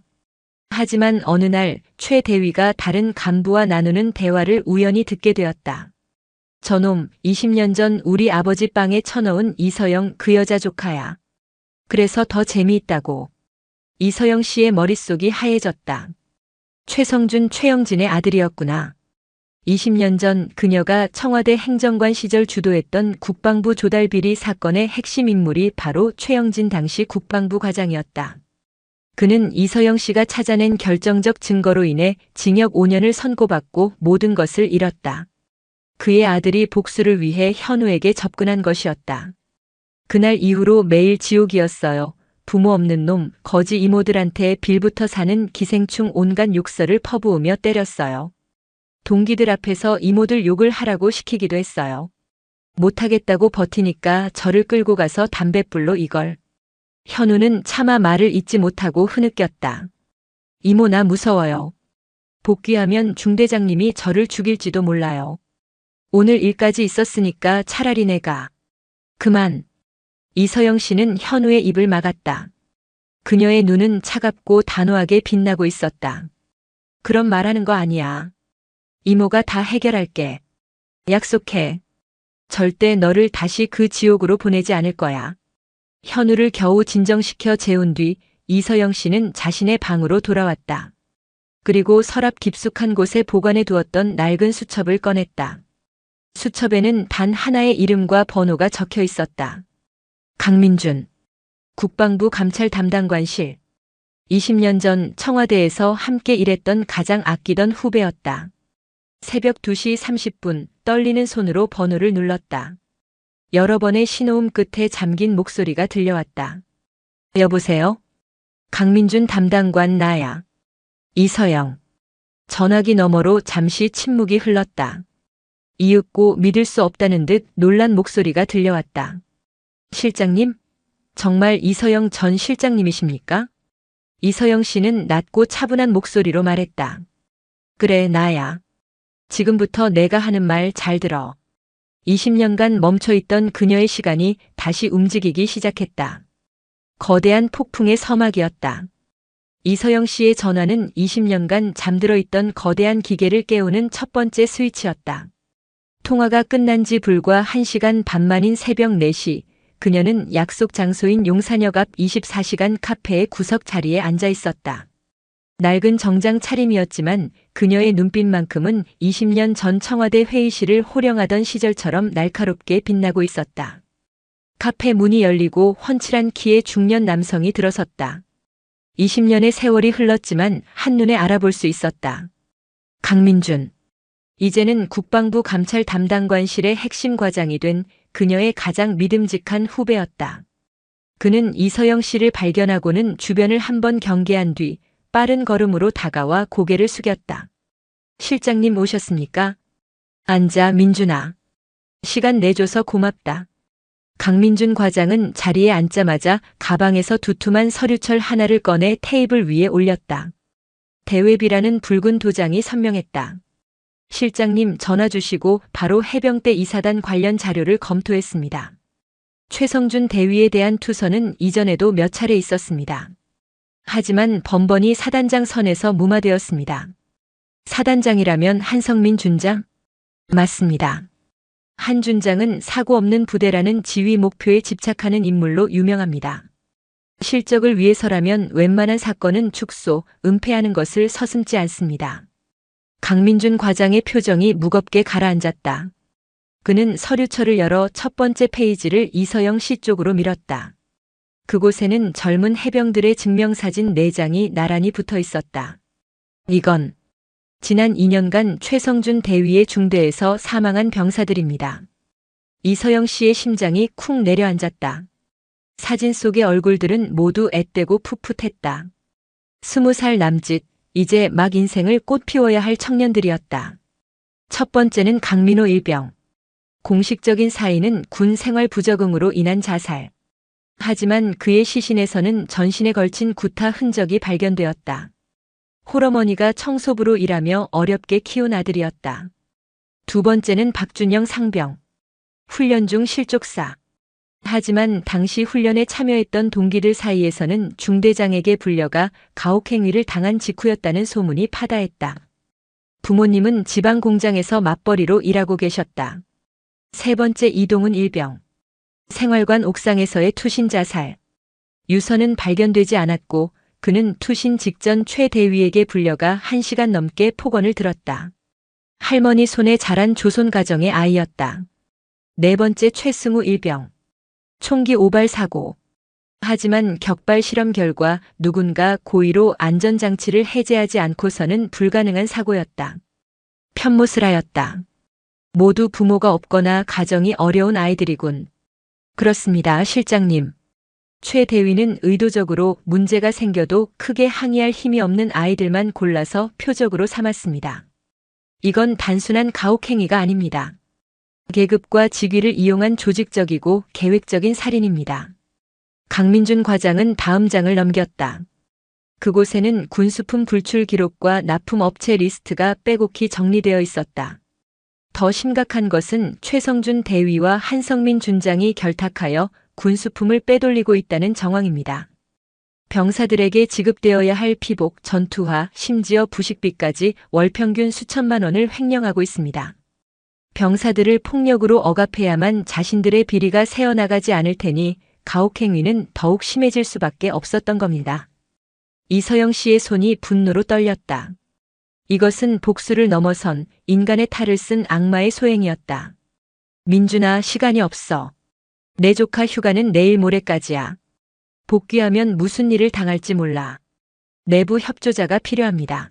하지만 어느 날 최 대위가 다른 간부와 나누는 대화를 우연히 듣게 되었다. 저놈 20년 전 우리 아버지 빵에 쳐넣은 이서영, 그 여자 조카야. 그래서 더 재미있다고. 이서영 씨의 머릿속이 하얘졌다. 최성준, 최영진의 아들이었구나. 20년 전 그녀가 청와대 행정관 시절 주도했던 국방부 조달비리 사건의 핵심 인물이 바로 최영진 당시 국방부 과장이었다. 그는 이서영 씨가 찾아낸 결정적 증거로 인해 징역 5년을 선고받고 모든 것을 잃었다. 그의 아들이 복수를 위해 현우에게 접근한 것이었다. 그날 이후로 매일 지옥이었어요. 부모 없는 놈, 거지 이모들한테 빌부터 사는 기생충, 온갖 욕설을 퍼부으며 때렸어요. 동기들 앞에서 이모들 욕을 하라고 시키기도 했어요. 못하겠다고 버티니까 저를 끌고 가서 담뱃불로 이걸. 현우는 차마 말을 잇지 못하고 흐느꼈다. 이모, 나 무서워요. 복귀하면 중대장님이 저를 죽일지도 몰라요. 오늘 일까지 있었으니까 차라리 내가. 그만. 이서영 씨는 현우의 입을 막았다. 그녀의 눈은 차갑고 단호하게 빛나고 있었다. 그럼 말하는 거 아니야. 이모가 다 해결할게. 약속해. 절대 너를 다시 그 지옥으로 보내지 않을 거야. 현우를 겨우 진정시켜 재운 뒤 이서영 씨는 자신의 방으로 돌아왔다. 그리고 서랍 깊숙한 곳에 보관해 두었던 낡은 수첩을 꺼냈다. 수첩에는 단 하나의 이름과 번호가 적혀 있었다. 강민준. 국방부 감찰 담당관실. 20년 전 청와대에서 함께 일했던 가장 아끼던 후배였다. 새벽 2시 30분 떨리는 손으로 번호를 눌렀다. 여러 번의 신호음 끝에 잠긴 목소리가 들려왔다. 여보세요? 강민준 담당관, 나야. 이서영. 전화기 너머로 잠시 침묵이 흘렀다. 이윽고 믿을 수 없다는 듯 놀란 목소리가 들려왔다. 실장님? 정말 이서영 전 실장님이십니까? 이서영 씨는 낮고 차분한 목소리로 말했다. 그래, 나야. 지금부터 내가 하는 말 잘 들어. 20년간 멈춰있던 그녀의 시간이 다시 움직이기 시작했다. 거대한 폭풍의 서막이었다. 이서영 씨의 전화는 20년간 잠들어 있던 거대한 기계를 깨우는 첫 번째 스위치였다. 통화가 끝난 지 불과 1시간 반 만인 새벽 4시, 그녀는 약속 장소인 용산역 앞 24시간 카페의 구석 자리에 앉아 있었다. 낡은 정장 차림이었지만 그녀의 눈빛만큼은 20년 전 청와대 회의실을 호령하던 시절처럼 날카롭게 빛나고 있었다. 카페 문이 열리고 훤칠한 키의 중년 남성이 들어섰다. 20년의 세월이 흘렀지만 한눈에 알아볼 수 있었다. 강민준. 이제는 국방부 감찰 담당관실의 핵심 과장이 된 그녀의 가장 믿음직한 후배였다. 그는 이서영 씨를 발견하고는 주변을 한번 경계한 뒤 빠른 걸음으로 다가와 고개를 숙였다. 실장님 오셨습니까? 앉아, 민준아. 시간 내줘서 고맙다. 강민준 과장은 자리에 앉자마자 가방에서 두툼한 서류철 하나를 꺼내 테이블 위에 올렸다. 대외비라는 붉은 도장이 선명했다. 실장님 전화 주시고 바로 해병대 이사단 관련 자료를 검토했습니다. 최성준 대위에 대한 투서는 이전에도 몇 차례 있었습니다. 하지만 번번이 사단장 선에서 무마되었습니다. 사단장이라면 한성민 준장? 맞습니다. 한 준장은 사고 없는 부대라는 지휘 목표에 집착하는 인물로 유명합니다. 실적을 위해서라면 웬만한 사건은 축소, 은폐하는 것을 서슴지 않습니다. 강민준 과장의 표정이 무겁게 가라앉았다. 그는 서류철을 열어 첫 번째 페이지를 이서영 씨 쪽으로 밀었다. 그곳에는 젊은 해병들의 증명사진 4장이 나란히 붙어 있었다. 이건 지난 2년간 최성준 대위의 중대에서 사망한 병사들입니다. 이서영 씨의 심장이 쿵 내려앉았다. 사진 속의 얼굴들은 모두 앳되고 풋풋했다. 20살 남짓, 이제 막 인생을 꽃피워야 할 청년들이었다. 첫 번째는 강민호 일병. 공식적인 사인은 군 생활 부적응으로 인한 자살. 하지만 그의 시신에서는 전신에 걸친 구타 흔적이 발견되었다. 홀어머니가 청소부로 일하며 어렵게 키운 아들이었다. 두 번째는 박준영 상병. 훈련 중 실족사. 하지만 당시 훈련에 참여했던 동기들 사이에서는 중대장에게 불려가 가혹행위를 당한 직후였다는 소문이 파다했다. 부모님은 지방 공장에서 맞벌이로 일하고 계셨다. 세 번째 이동훈 일병. 생활관 옥상에서의 투신 자살. 유서는 발견되지 않았고 그는 투신 직전 최 대위에게 불려가 1시간 넘게 폭언을 들었다. 할머니 손에 자란 조선 가정의 아이였다. 네 번째 최승우 일병. 총기 오발 사고. 하지만 격발 실험 결과 누군가 고의로 안전장치를 해제하지 않고서는 불가능한 사고였다. 편못을 하였다. 모두 부모가 없거나 가정이 어려운 아이들이군. 그렇습니다, 실장님. 최 대위는 의도적으로 문제가 생겨도 크게 항의할 힘이 없는 아이들만 골라서 표적으로 삼았습니다. 이건 단순한 가혹행위가 아닙니다. 계급과 직위를 이용한 조직적이고 계획적인 살인입니다. 강민준 과장은 다음 장을 넘겼다. 그곳에는 군수품 불출 기록과 납품 업체 리스트가 빼곡히 정리되어 있었다. 더 심각한 것은 최성준 대위와 한성민 준장이 결탁하여 군수품을 빼돌리고 있다는 정황입니다. 병사들에게 지급되어야 할 피복, 전투화, 심지어 부식비까지 월 평균 수천만 원을 횡령하고 있습니다. 병사들을 폭력으로 억압해야만 자신들의 비리가 새어나가지 않을 테니 가혹행위는 더욱 심해질 수밖에 없었던 겁니다. 이서영 씨의 손이 분노로 떨렸다. 이것은 복수를 넘어선 인간의 탈을 쓴 악마의 소행이었다. 민준아, 시간이 없어. 내 조카 휴가는 내일 모레까지야. 복귀하면 무슨 일을 당할지 몰라. 내부 협조자가 필요합니다.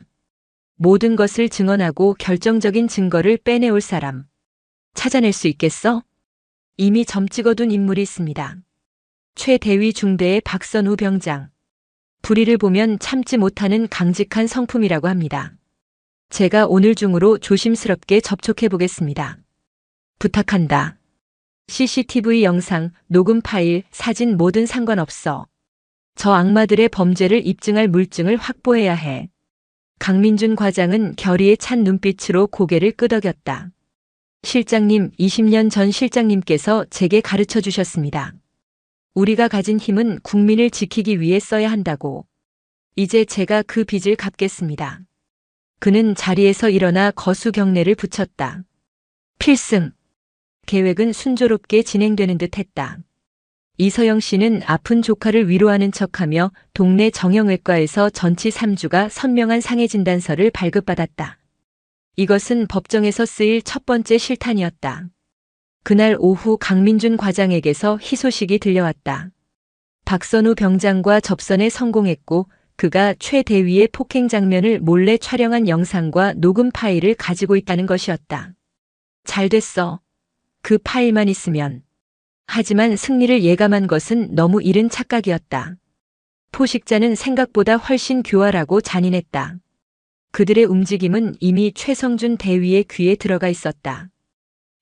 모든 것을 증언하고 결정적인 증거를 빼내올 사람. 찾아낼 수 있겠어? 이미 점 찍어둔 인물이 있습니다. 최 대위 중대의 박선우 병장. 불의를 보면 참지 못하는 강직한 성품이라고 합니다. 제가 오늘 중으로 조심스럽게 접촉해 보겠습니다. 부탁한다. CCTV 영상, 녹음 파일, 사진 뭐든 상관없어. 저 악마들의 범죄를 입증할 물증을 확보해야 해. 강민준 과장은 결의에 찬 눈빛으로 고개를 끄덕였다. 실장님, 20년 전 실장님께서 제게 가르쳐 주셨습니다. 우리가 가진 힘은 국민을 지키기 위해 써야 한다고. 이제 제가 그 빚을 갚겠습니다. 그는 자리에서 일어나 거수 경례를 붙였다. 필승. 계획은 순조롭게 진행되는 듯 했다. 이서영 씨는 아픈 조카를 위로하는 척하며 동네 정형외과에서 전치 3주가 선명한 상해 진단서를 발급받았다. 이것은 법정에서 쓰일 첫 번째 실탄이었다. 그날 오후 강민준 과장에게서 희소식이 들려왔다. 박선우 병장과 접선에 성공했고 그가 최 대위의 폭행 장면을 몰래 촬영한 영상과 녹음 파일을 가지고 있다는 것이었다. 잘 됐어. 그 파일만 있으면. 하지만 승리를 예감한 것은 너무 이른 착각이었다. 포식자는 생각보다 훨씬 교활하고 잔인했다. 그들의 움직임은 이미 최성준 대위의 귀에 들어가 있었다.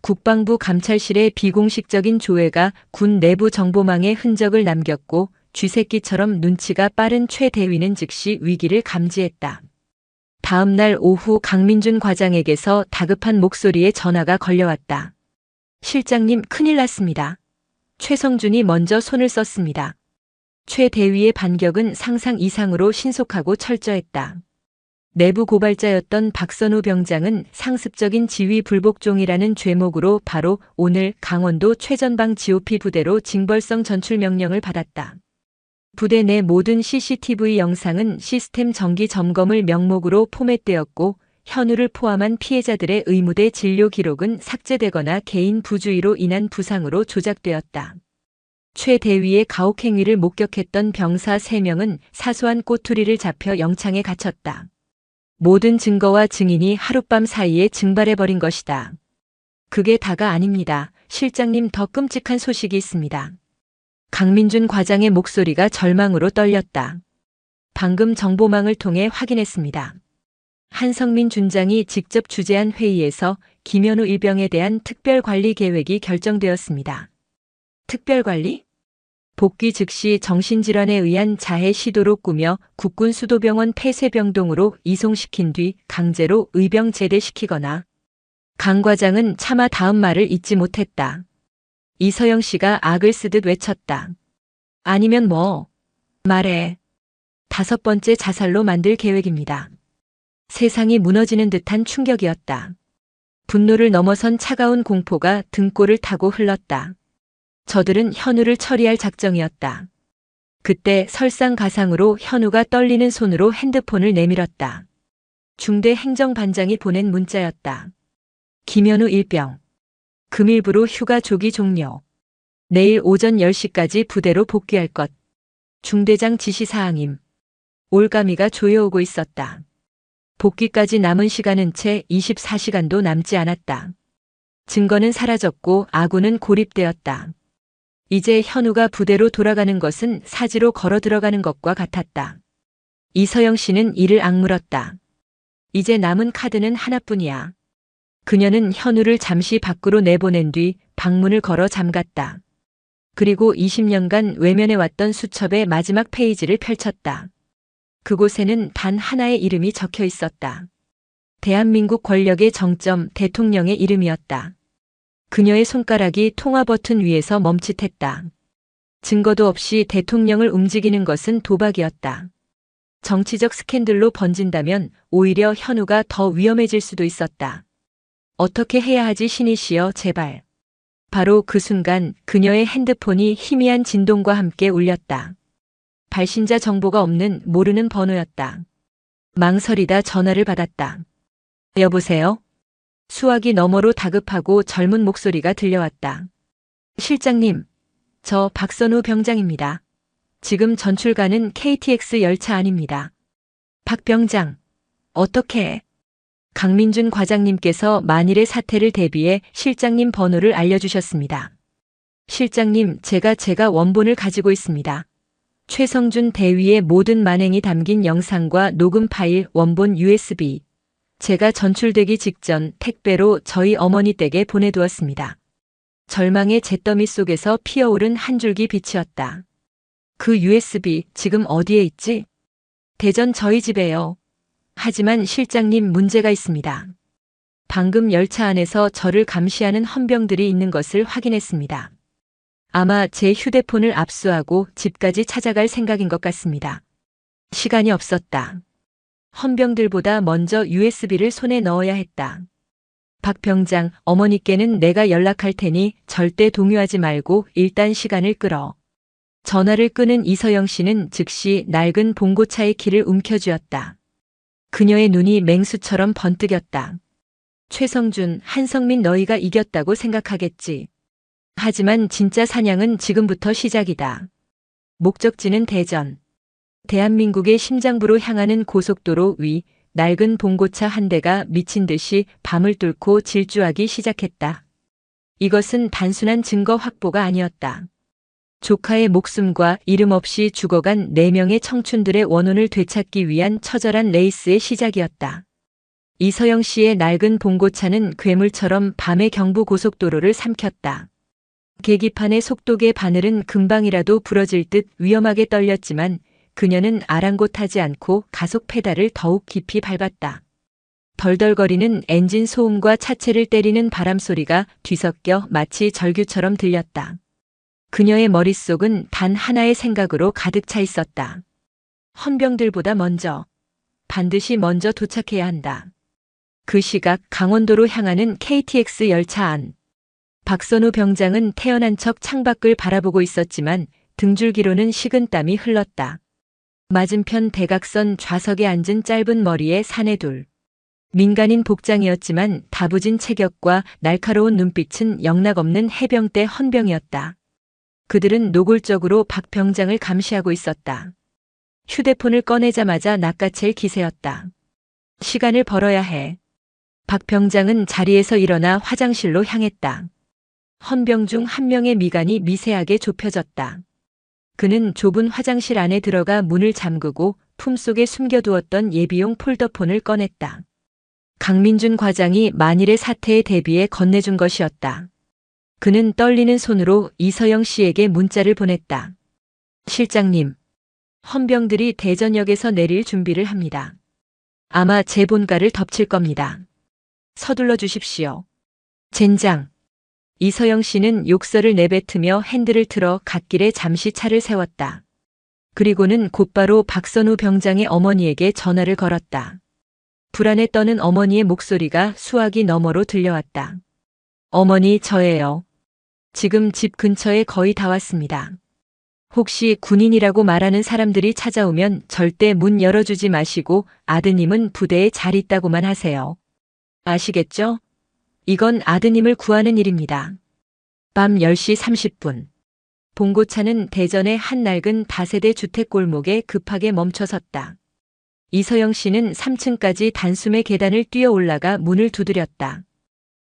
국방부 감찰실의 비공식적인 조회가 군 내부 정보망에 흔적을 남겼고 쥐새끼처럼 눈치가 빠른 최 대위는 즉시 위기를 감지했다. 다음 날 오후 강민준 과장에게서 다급한 목소리의 전화가 걸려왔다. 실장님, 큰일 났습니다. 최성준이 먼저 손을 썼습니다. 최 대위의 반격은 상상 이상으로 신속하고 철저했다. 내부 고발자였던 박선우 병장은 상습적인 지휘 불복종이라는 죄목으로 바로 오늘 강원도 최전방 GOP 부대로 징벌성 전출 명령을 받았다. 부대 내 모든 CCTV 영상은 시스템 정기 점검을 명목으로 포맷되었고 현우를 포함한 피해자들의 의무대 진료 기록은 삭제되거나 개인 부주의로 인한 부상으로 조작되었다. 최 대위의 가혹행위를 목격했던 병사 3명은 사소한 꼬투리를 잡혀 영창에 갇혔다. 모든 증거와 증인이 하룻밤 사이에 증발해버린 것이다. 그게 다가 아닙니다. 실장님, 더 끔찍한 소식이 있습니다. 강민준 과장의 목소리가 절망으로 떨렸다. 방금 정보망을 통해 확인했습니다. 한성민 준장이 직접 주재한 회의에서 김현우 일병에 대한 특별관리 계획이 결정되었습니다. 특별관리? 복귀 즉시 정신질환에 의한 자해 시도로 꾸며 국군 수도병원 폐쇄병동으로 이송시킨 뒤 강제로 의병 제대시키거나. 강 과장은 차마 다음 말을 잊지 못했다. 이서영 씨가 악을 쓰듯 외쳤다. 아니면 뭐? 말해. 5번째 자살로 만들 계획입니다. 세상이 무너지는 듯한 충격이었다. 분노를 넘어선 차가운 공포가 등골을 타고 흘렀다. 저들은 현우를 처리할 작정이었다. 그때 설상가상으로 현우가 떨리는 손으로 핸드폰을 내밀었다. 중대 행정반장이 보낸 문자였다. 김현우 일병. 금일부로 휴가 조기 종료. 내일 오전 10시까지 부대로 복귀할 것. 중대장 지시사항임. 올가미가 조여오고 있었다. 복귀까지 남은 시간은 채 24시간도 남지 않았다. 증거는 사라졌고 아군은 고립되었다. 이제 현우가 부대로 돌아가는 것은 사지로 걸어 들어가는 것과 같았다. 이서영 씨는 이를 악물었다. 이제 남은 카드는 하나뿐이야. 그녀는 현우를 잠시 밖으로 내보낸 뒤 방문을 걸어 잠갔다. 그리고 20년간 외면해왔던 수첩의 마지막 페이지를 펼쳤다. 그곳에는 단 하나의 이름이 적혀 있었다. 대한민국 권력의 정점, 대통령의 이름이었다. 그녀의 손가락이 통화 버튼 위에서 멈칫했다. 증거도 없이 대통령을 움직이는 것은 도박이었다. 정치적 스캔들로 번진다면 오히려 현우가 더 위험해질 수도 있었다. 어떻게 해야 하지 신이시여, 제발. 바로 그 순간 그녀의 핸드폰이 희미한 진동과 함께 울렸다. 발신자 정보가 없는 모르는 번호였다. 망설이다 전화를 받았다. 여보세요? 수화기 너머로 다급하고 젊은 목소리가 들려왔다. 실장님, 저 박선우 병장입니다. 지금 전출 가는 KTX 열차 안입니다. 박 병장, 어떻게? 강민준 과장님께서 만일의 사태를 대비해 실장님 번호를 알려주셨습니다. 실장님, 제가 원본을 가지고 있습니다. 최성준 대위의 모든 만행이 담긴 영상과 녹음 파일 원본 USB. 제가 전출되기 직전 택배로 저희 어머니 댁에 보내두었습니다. 절망의 잿더미 속에서 피어오른 한 줄기 빛이었다. 그 USB 지금 어디에 있지? 대전 저희 집에요. 하지만 실장님, 문제가 있습니다. 방금 열차 안에서 저를 감시하는 헌병들이 있는 것을 확인했습니다. 아마 제 휴대폰을 압수하고 집까지 찾아갈 생각인 것 같습니다. 시간이 없었다. 헌병들보다 먼저 USB를 손에 넣어야 했다. 박 병장, 어머니께는 내가 연락할 테니 절대 동요하지 말고 일단 시간을 끌어. 전화를 끄는 이서영 씨는 즉시 낡은 봉고차의 키를 움켜쥐었다. 그녀의 눈이 맹수처럼 번뜩였다. 최성준, 한성민 너희가 이겼다고 생각하겠지. 하지만 진짜 사냥은 지금부터 시작이다. 목적지는 대전. 대한민국의 심장부로 향하는 고속도로 위, 낡은 봉고차 한 대가 미친 듯이 밤을 뚫고 질주하기 시작했다. 이것은 단순한 증거 확보가 아니었다. 조카의 목숨과 이름 없이 죽어간 4명의 청춘들의 원혼을 되찾기 위한 처절한 레이스의 시작이었다. 이서영 씨의 낡은 봉고차는 괴물처럼 밤의 경부 고속도로를 삼켰다. 계기판의 속도계 바늘은 금방이라도 부러질 듯 위험하게 떨렸지만 그녀는 아랑곳하지 않고 가속 페달을 더욱 깊이 밟았다. 덜덜거리는 엔진 소음과 차체를 때리는 바람 소리가 뒤섞여 마치 절규처럼 들렸다. 그녀의 머릿속은 단 하나의 생각으로 가득 차 있었다. 헌병들보다 반드시 먼저 도착해야 한다. 그 시각 강원도로 향하는 KTX 열차 안. 박선우 병장은 태연한 척 창밖을 바라보고 있었지만 등줄기로는 식은땀이 흘렀다. 맞은편 대각선 좌석에 앉은 짧은 머리의 사내둘. 민간인 복장이었지만 다부진 체격과 날카로운 눈빛은 영락없는 해병대 헌병이었다. 그들은 노골적으로 박 병장을 감시하고 있었다. 휴대폰을 꺼내자마자 낚아챌 기세였다. 시간을 벌어야 해. 박 병장은 자리에서 일어나 화장실로 향했다. 헌병 중 한 명의 미간이 미세하게 좁혀졌다. 그는 좁은 화장실 안에 들어가 문을 잠그고 품속에 숨겨두었던 예비용 폴더폰을 꺼냈다. 강민준 과장이 만일의 사태에 대비해 건네준 것이었다. 그는 떨리는 손으로 이서영 씨에게 문자를 보냈다. 실장님, 헌병들이 대전역에서 내릴 준비를 합니다. 아마 제 본가를 덮칠 겁니다. 서둘러 주십시오. 젠장. 이서영 씨는 욕설을 내뱉으며 핸들을 틀어 갓길에 잠시 차를 세웠다. 그리고는 곧바로 박선우 병장의 어머니에게 전화를 걸었다. 불안에 떠는 어머니의 목소리가 수화기 너머로 들려왔다. 어머니, 저예요. 지금 집 근처에 거의 다 왔습니다. 혹시 군인이라고 말하는 사람들이 찾아오면 절대 문 열어주지 마시고 아드님은 부대에 잘 있다고만 하세요. 아시겠죠? 이건 아드님을 구하는 일입니다. 밤 10시 30분. 봉고차는 대전의 한 낡은 다세대 주택 골목에 급하게 멈춰섰다. 이서영 씨는 3층까지 단숨에 계단을 뛰어 올라가 문을 두드렸다.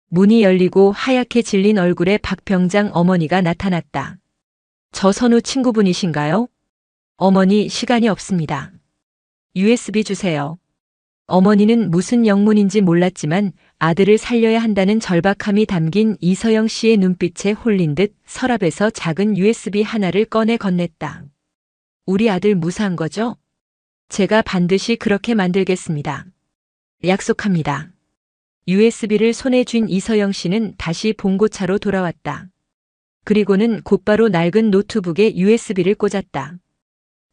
문이 열리고 하얗게 질린 얼굴의 박 병장 어머니가 나타났다. 저 선우 친구분이신가요? 어머니, 시간이 없습니다. USB 주세요. 어머니는 무슨 영문인지 몰랐지만 아들을 살려야 한다는 절박함이 담긴 이서영 씨의 눈빛에 홀린 듯 서랍에서 작은 USB 하나를 꺼내 건넸다. 우리 아들 무사한 거죠? 제가 반드시 그렇게 만들겠습니다. 약속합니다. USB를 손에 쥔 이서영 씨는 다시 봉고차로 돌아왔다. 그리고는 곧바로 낡은 노트북에 USB를 꽂았다.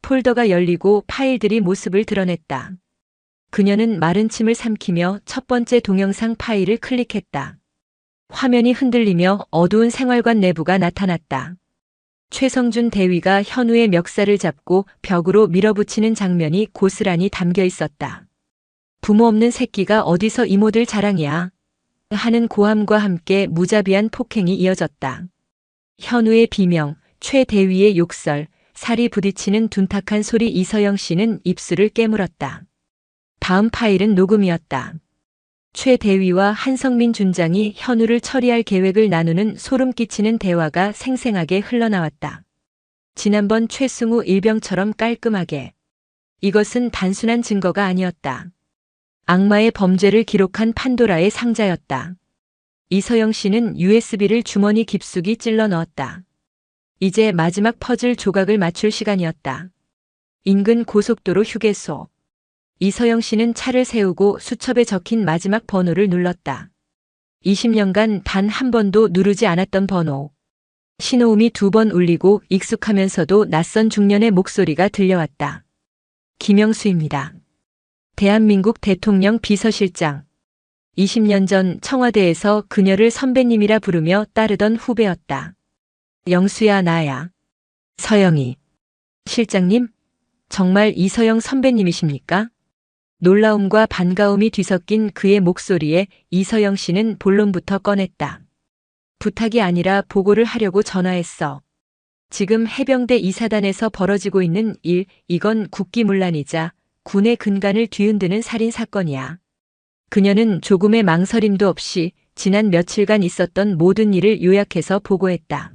폴더가 열리고 파일들이 모습을 드러냈다. 그녀는 마른 침을 삼키며 첫 번째 동영상 파일을 클릭했다. 화면이 흔들리며 어두운 생활관 내부가 나타났다. 최성준 대위가 현우의 멱살을 잡고 벽으로 밀어붙이는 장면이 고스란히 담겨 있었다. 부모 없는 새끼가 어디서 이모들 자랑이야. 하는 고함과 함께 무자비한 폭행이 이어졌다. 현우의 비명, 최 대위의 욕설, 살이 부딪히는 둔탁한 소리. 이서영 씨는 입술을 깨물었다. 다음 파일은 녹음이었다. 최 대위와 한성민 준장이 현우를 처리할 계획을 나누는 소름 끼치는 대화가 생생하게 흘러나왔다. 지난번 최승우 일병처럼 깔끔하게. 이것은 단순한 증거가 아니었다. 악마의 범죄를 기록한 판도라의 상자였다. 이서영 씨는 USB를 주머니 깊숙이 찔러 넣었다. 이제 마지막 퍼즐 조각을 맞출 시간이었다. 인근 고속도로 휴게소. 이서영 씨는 차를 세우고 수첩에 적힌 마지막 번호를 눌렀다. 20년간 단 한 번도 누르지 않았던 번호. 신호음이 2번 울리고 익숙하면서도 낯선 중년의 목소리가 들려왔다. 김영수입니다. 대한민국 대통령 비서실장. 20년 전 청와대에서 그녀를 선배님이라 부르며 따르던 후배였다. 영수야, 나야. 서영이. 실장님? 정말 이서영 선배님이십니까? 놀라움과 반가움이 뒤섞인 그의 목소리에 이서영 씨는 본론부터 꺼냈다. 부탁이 아니라 보고를 하려고 전화했어. 지금 해병대 이사단에서 벌어지고 있는 일, 이건 국기문란이자 군의 근간을 뒤흔드는 살인 사건이야. 그녀는 조금의 망설임도 없이 지난 며칠간 있었던 모든 일을 요약해서 보고했다.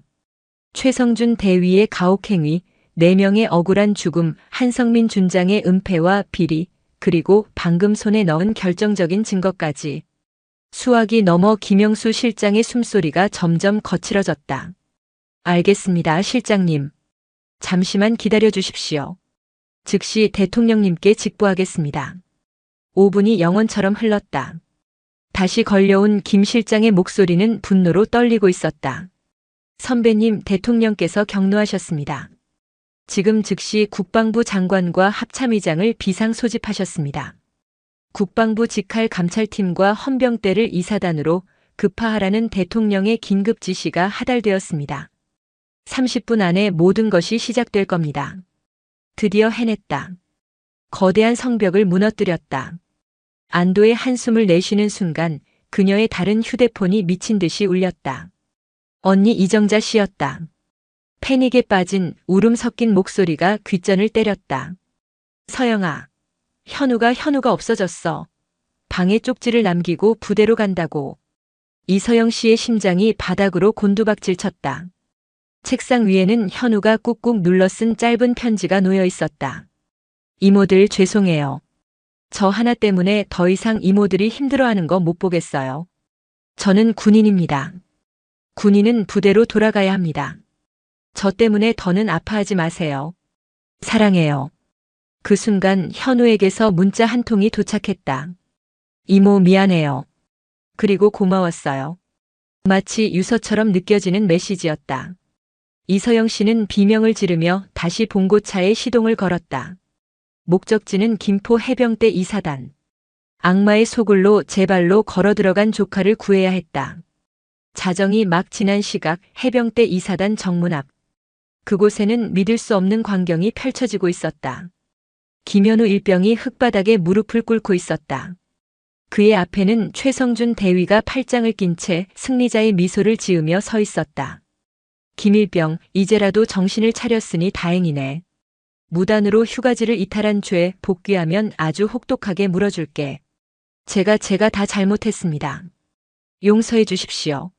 최성준 대위의 가혹행위, 4명의 억울한 죽음, 한성민 준장의 은폐와 비리, 그리고 방금 손에 넣은 결정적인 증거까지. 수학이 넘어 김영수 실장의 숨소리가 점점 거칠어졌다. 알겠습니다, 실장님. 잠시만 기다려 주십시오. 즉시 대통령님께 직보하겠습니다. 5분이 영원처럼 흘렀다. 다시 걸려온 김 실장의 목소리는 분노로 떨리고 있었다. 선배님, 대통령께서 경로하셨습니다. 지금 즉시 국방부 장관과 합참의장을 비상 소집하셨습니다. 국방부 직할 감찰팀과 헌병대를 이사단으로 급파하라는 대통령의 긴급 지시가 하달되었습니다. 30분 안에 모든 것이 시작될 겁니다. 드디어 해냈다. 거대한 성벽을 무너뜨렸다. 안도의 한숨을 내쉬는 순간 그녀의 다른 휴대폰이 미친 듯이 울렸다. 언니 이정자 씨였다. 패닉에 빠진 울음 섞인 목소리가 귓전을 때렸다. 서영아, 현우가 없어졌어. 방에 쪽지를 남기고 부대로 간다고. 이서영 씨의 심장이 바닥으로 곤두박질 쳤다. 책상 위에는 현우가 꾹꾹 눌러 쓴 짧은 편지가 놓여 있었다. 이모들 죄송해요. 저 하나 때문에 더 이상 이모들이 힘들어하는 거 못 보겠어요. 저는 군인입니다. 군인은 부대로 돌아가야 합니다. 저 때문에 더는 아파하지 마세요. 사랑해요. 그 순간 현우에게서 문자 한 통이 도착했다. 이모 미안해요. 그리고 고마웠어요. 마치 유서처럼 느껴지는 메시지였다. 이서영 씨는 비명을 지르며 다시 봉고차에 시동을 걸었다. 목적지는 김포 해병대 이사단. 악마의 소굴로 제 발로 걸어 들어간 조카를 구해야 했다. 자정이 막 지난 시각 해병대 이사단 정문 앞. 그곳에는 믿을 수 없는 광경이 펼쳐지고 있었다. 김현우 일병이 흙바닥에 무릎을 꿇고 있었다. 그의 앞에는 최성준 대위가 팔짱을 낀 채 승리자의 미소를 지으며 서 있었다. 김일병, 이제라도 정신을 차렸으니 다행이네. 무단으로 휴가지를 이탈한 죄 복귀하면 아주 혹독하게 물어줄게. 제가 다 잘못했습니다. 용서해 주십시오.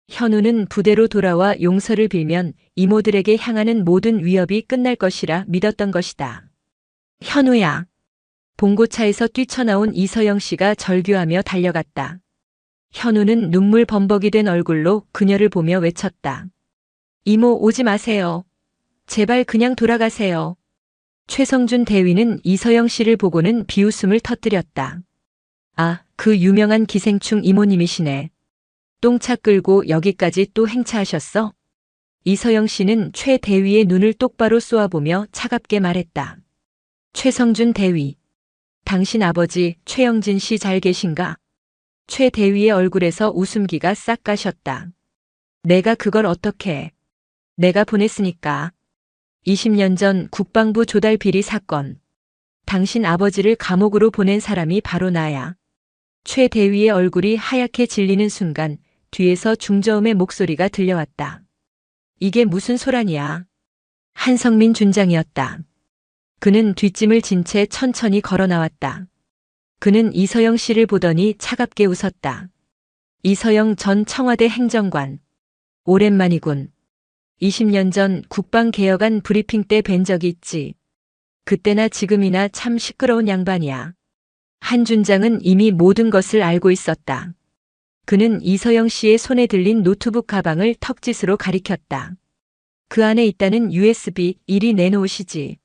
현우는 부대로 돌아와 용서를 빌면 이모들에게 향하는 모든 위협이 끝날 것이라 믿었던 것이다. 현우야. 봉고차에서 뛰쳐나온 이서영 씨가 절규하며 달려갔다. 현우는 눈물 범벅이 된 얼굴로 그녀를 보며 외쳤다. 이모 오지 마세요. 제발 그냥 돌아가세요. 최성준 대위는 이서영 씨를 보고는 비웃음을 터뜨렸다. 아, 그 유명한 기생충 이모님이시네. 똥차 끌고 여기까지 또 행차하셨어? 이서영 씨는 최 대위의 눈을 똑바로 쏘아보며 차갑게 말했다. 최성준 대위. 당신 아버지 최영진 씨 잘 계신가? 최 대위의 얼굴에서 웃음기가 싹 가셨다. 내가 그걸 어떻게 해? 내가 보냈으니까. 20년 전 국방부 조달 비리 사건. 당신 아버지를 감옥으로 보낸 사람이 바로 나야. 최 대위의 얼굴이 하얗게 질리는 순간 뒤에서 중저음의 목소리가 들려왔다. 이게 무슨 소란이야? 한성민 준장이었다. 그는 뒷짐을 진 채 천천히 걸어 나왔다. 그는 이서영 씨를 보더니 차갑게 웃었다. 이서영 전 청와대 행정관. 오랜만이군. 20년 전 국방개혁안 브리핑 때 뵌 적이 있지. 그때나 지금이나 참 시끄러운 양반이야. 한 준장은 이미 모든 것을 알고 있었다. 그는 이서영 씨의 손에 들린 노트북 가방을 턱짓으로 가리켰다. 그 안에 있다는 USB 1이 내놓으시지.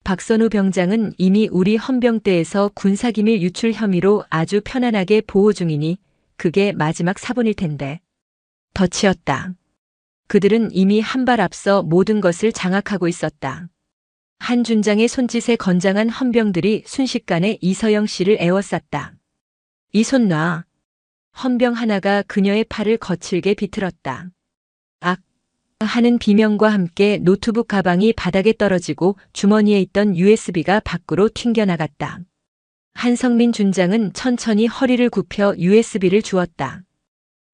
박선우 병장은 이미 우리 헌병대에서 군사기밀 유출 혐의로 아주 편안하게 보호 중이니 그게 마지막 사본일 텐데. 덧치었다. 그들은 이미 한 발 앞서 모든 것을 장악하고 있었다. 한 준장의 손짓에 건장한 헌병들이 순식간에 이서영 씨를 에워쌌다. 이 손 놔. 헌병 하나가 그녀의 팔을 거칠게 비틀었다. 악! 하는 비명과 함께 노트북 가방이 바닥에 떨어지고 주머니에 있던 USB가 밖으로 튕겨나갔다. 한성민 준장은 천천히 허리를 굽혀 USB를 주었다.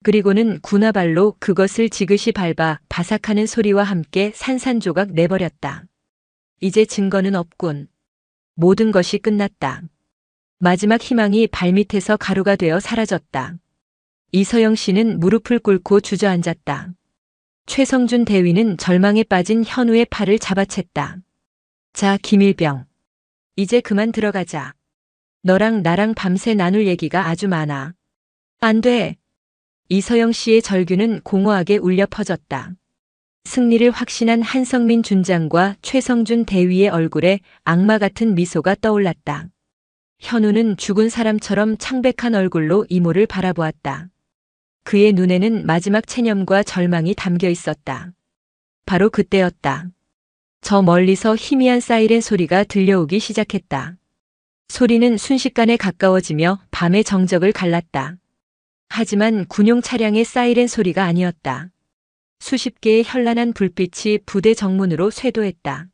그리고는 군화발로 그것을 지그시 밟아 바삭하는 소리와 함께 산산조각 내버렸다. 이제 증거는 없군. 모든 것이 끝났다. 마지막 희망이 발밑에서 가루가 되어 사라졌다. 이서영 씨는 무릎을 꿇고 주저앉았다. 최성준 대위는 절망에 빠진 현우의 팔을 잡아챘다. 자, 김일병. 이제 그만 들어가자. 너랑 나랑 밤새 나눌 얘기가 아주 많아. 안 돼. 이서영 씨의 절규는 공허하게 울려 퍼졌다. 승리를 확신한 한성민 준장과 최성준 대위의 얼굴에 악마 같은 미소가 떠올랐다. 현우는 죽은 사람처럼 창백한 얼굴로 이모를 바라보았다. 그의 눈에는 마지막 체념과 절망이 담겨 있었다. 바로 그때였다. 저 멀리서 희미한 사이렌 소리가 들려오기 시작했다. 소리는 순식간에 가까워지며 밤의 정적을 갈랐다. 하지만 군용 차량의 사이렌 소리가 아니었다. 수십 개의 현란한 불빛이 부대 정문으로 쇄도했다.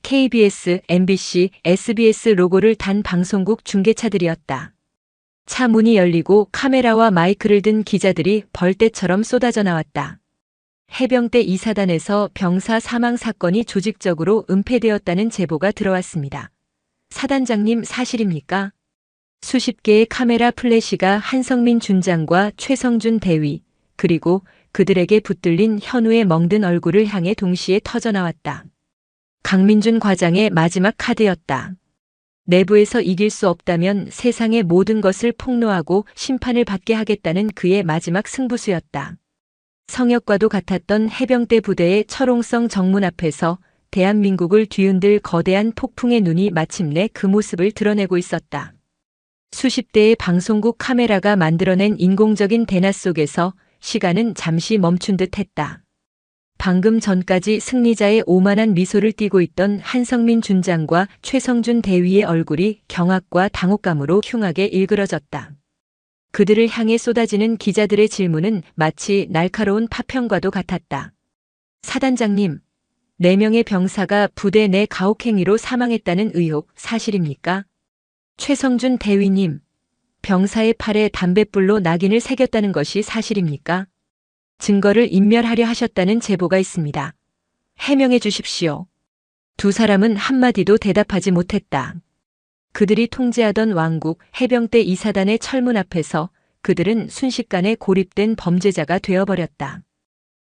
KBS, MBC, SBS 로고를 단 방송국 중계차들이었다. 차 문이 열리고 카메라와 마이크를 든 기자들이 벌떼처럼 쏟아져 나왔다. 해병대 2사단에서 병사 사망 사건이 조직적으로 은폐되었다는 제보가 들어왔습니다. 사단장님, 사실입니까? 수십 개의 카메라 플래시가 한성민 준장과 최성준 대위, 그리고 그들에게 붙들린 현우의 멍든 얼굴을 향해 동시에 터져나왔다. 강민준 과장의 마지막 카드였다. 내부에서 이길 수 없다면 세상의 모든 것을 폭로하고 심판을 받게 하겠다는 그의 마지막 승부수였다. 성역과도 같았던 해병대 부대의 철옹성 정문 앞에서 대한민국을 뒤흔들 거대한 폭풍의 눈이 마침내 그 모습을 드러내고 있었다. 수십 대의 방송국 카메라가 만들어낸 인공적인 대낮 속에서 시간은 잠시 멈춘 듯 했다. 방금 전까지 승리자의 오만한 미소를 띠고 있던 한성민 준장과 최성준 대위의 얼굴이 경악과 당혹감으로 흉하게 일그러졌다. 그들을 향해 쏟아지는 기자들의 질문은 마치 날카로운 파편과도 같았다. 사단장님, 4명의 병사가 부대 내 가혹행위로 사망했다는 의혹 사실입니까? 최성준 대위님, 병사의 팔에 담뱃불로 낙인을 새겼다는 것이 사실입니까? 증거를 인멸하려 하셨다는 제보가 있습니다. 해명해 주십시오. 두 사람은 한마디도 대답하지 못했다. 그들이 통제하던 왕국 해병대 2사단의 철문 앞에서 그들은 순식간에 고립된 범죄자가 되어버렸다.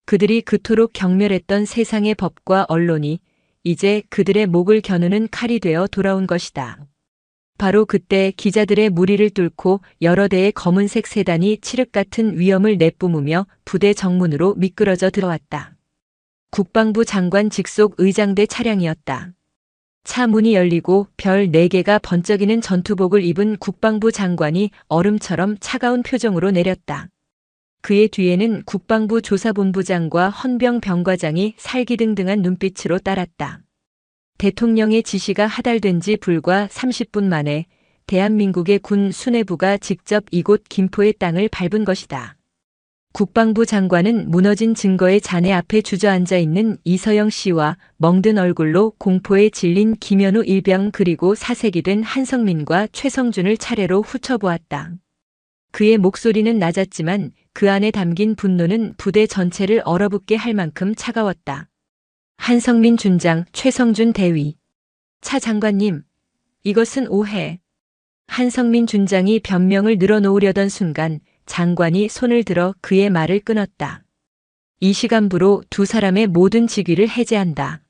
그들이 그토록 경멸했던 세상의 법과 언론이 이제 그들의 목을 겨누는 칼이 되어 돌아온 것이다. 바로 그때 기자들의 무리를 뚫고 여러 대의 검은색 세단이 칠흑 같은 위험을 내뿜으며 부대 정문으로 미끄러져 들어왔다. 국방부 장관 직속 의장대 차량이었다. 차 문이 열리고 별 4개가 번쩍이는 전투복을 입은 국방부 장관이 얼음처럼 차가운 표정으로 내렸다. 그의 뒤에는 국방부 조사본부장과 헌병 병과장이 살기등등한 눈빛으로 따랐다. 대통령의 지시가 하달된 지 불과 30분 만에 대한민국의 군 수뇌부가 직접 이곳 김포의 땅을 밟은 것이다. 국방부 장관은 무너진 증거의 잔해 앞에 주저앉아 있는 이서영 씨와 멍든 얼굴로 공포에 질린 김현우 일병 그리고 사색이 된 한성민과 최성준을 차례로 훑어보았다. 그의 목소리는 낮았지만 그 안에 담긴 분노는 부대 전체를 얼어붙게 할 만큼 차가웠다. 한성민 준장, 최성준 대위. 차 장관님, 이것은 오해. 한성민 준장이 변명을 늘어놓으려던 순간 장관이 손을 들어 그의 말을 끊었다. 이 시간부로 두 사람의 모든 직위를 해제한다.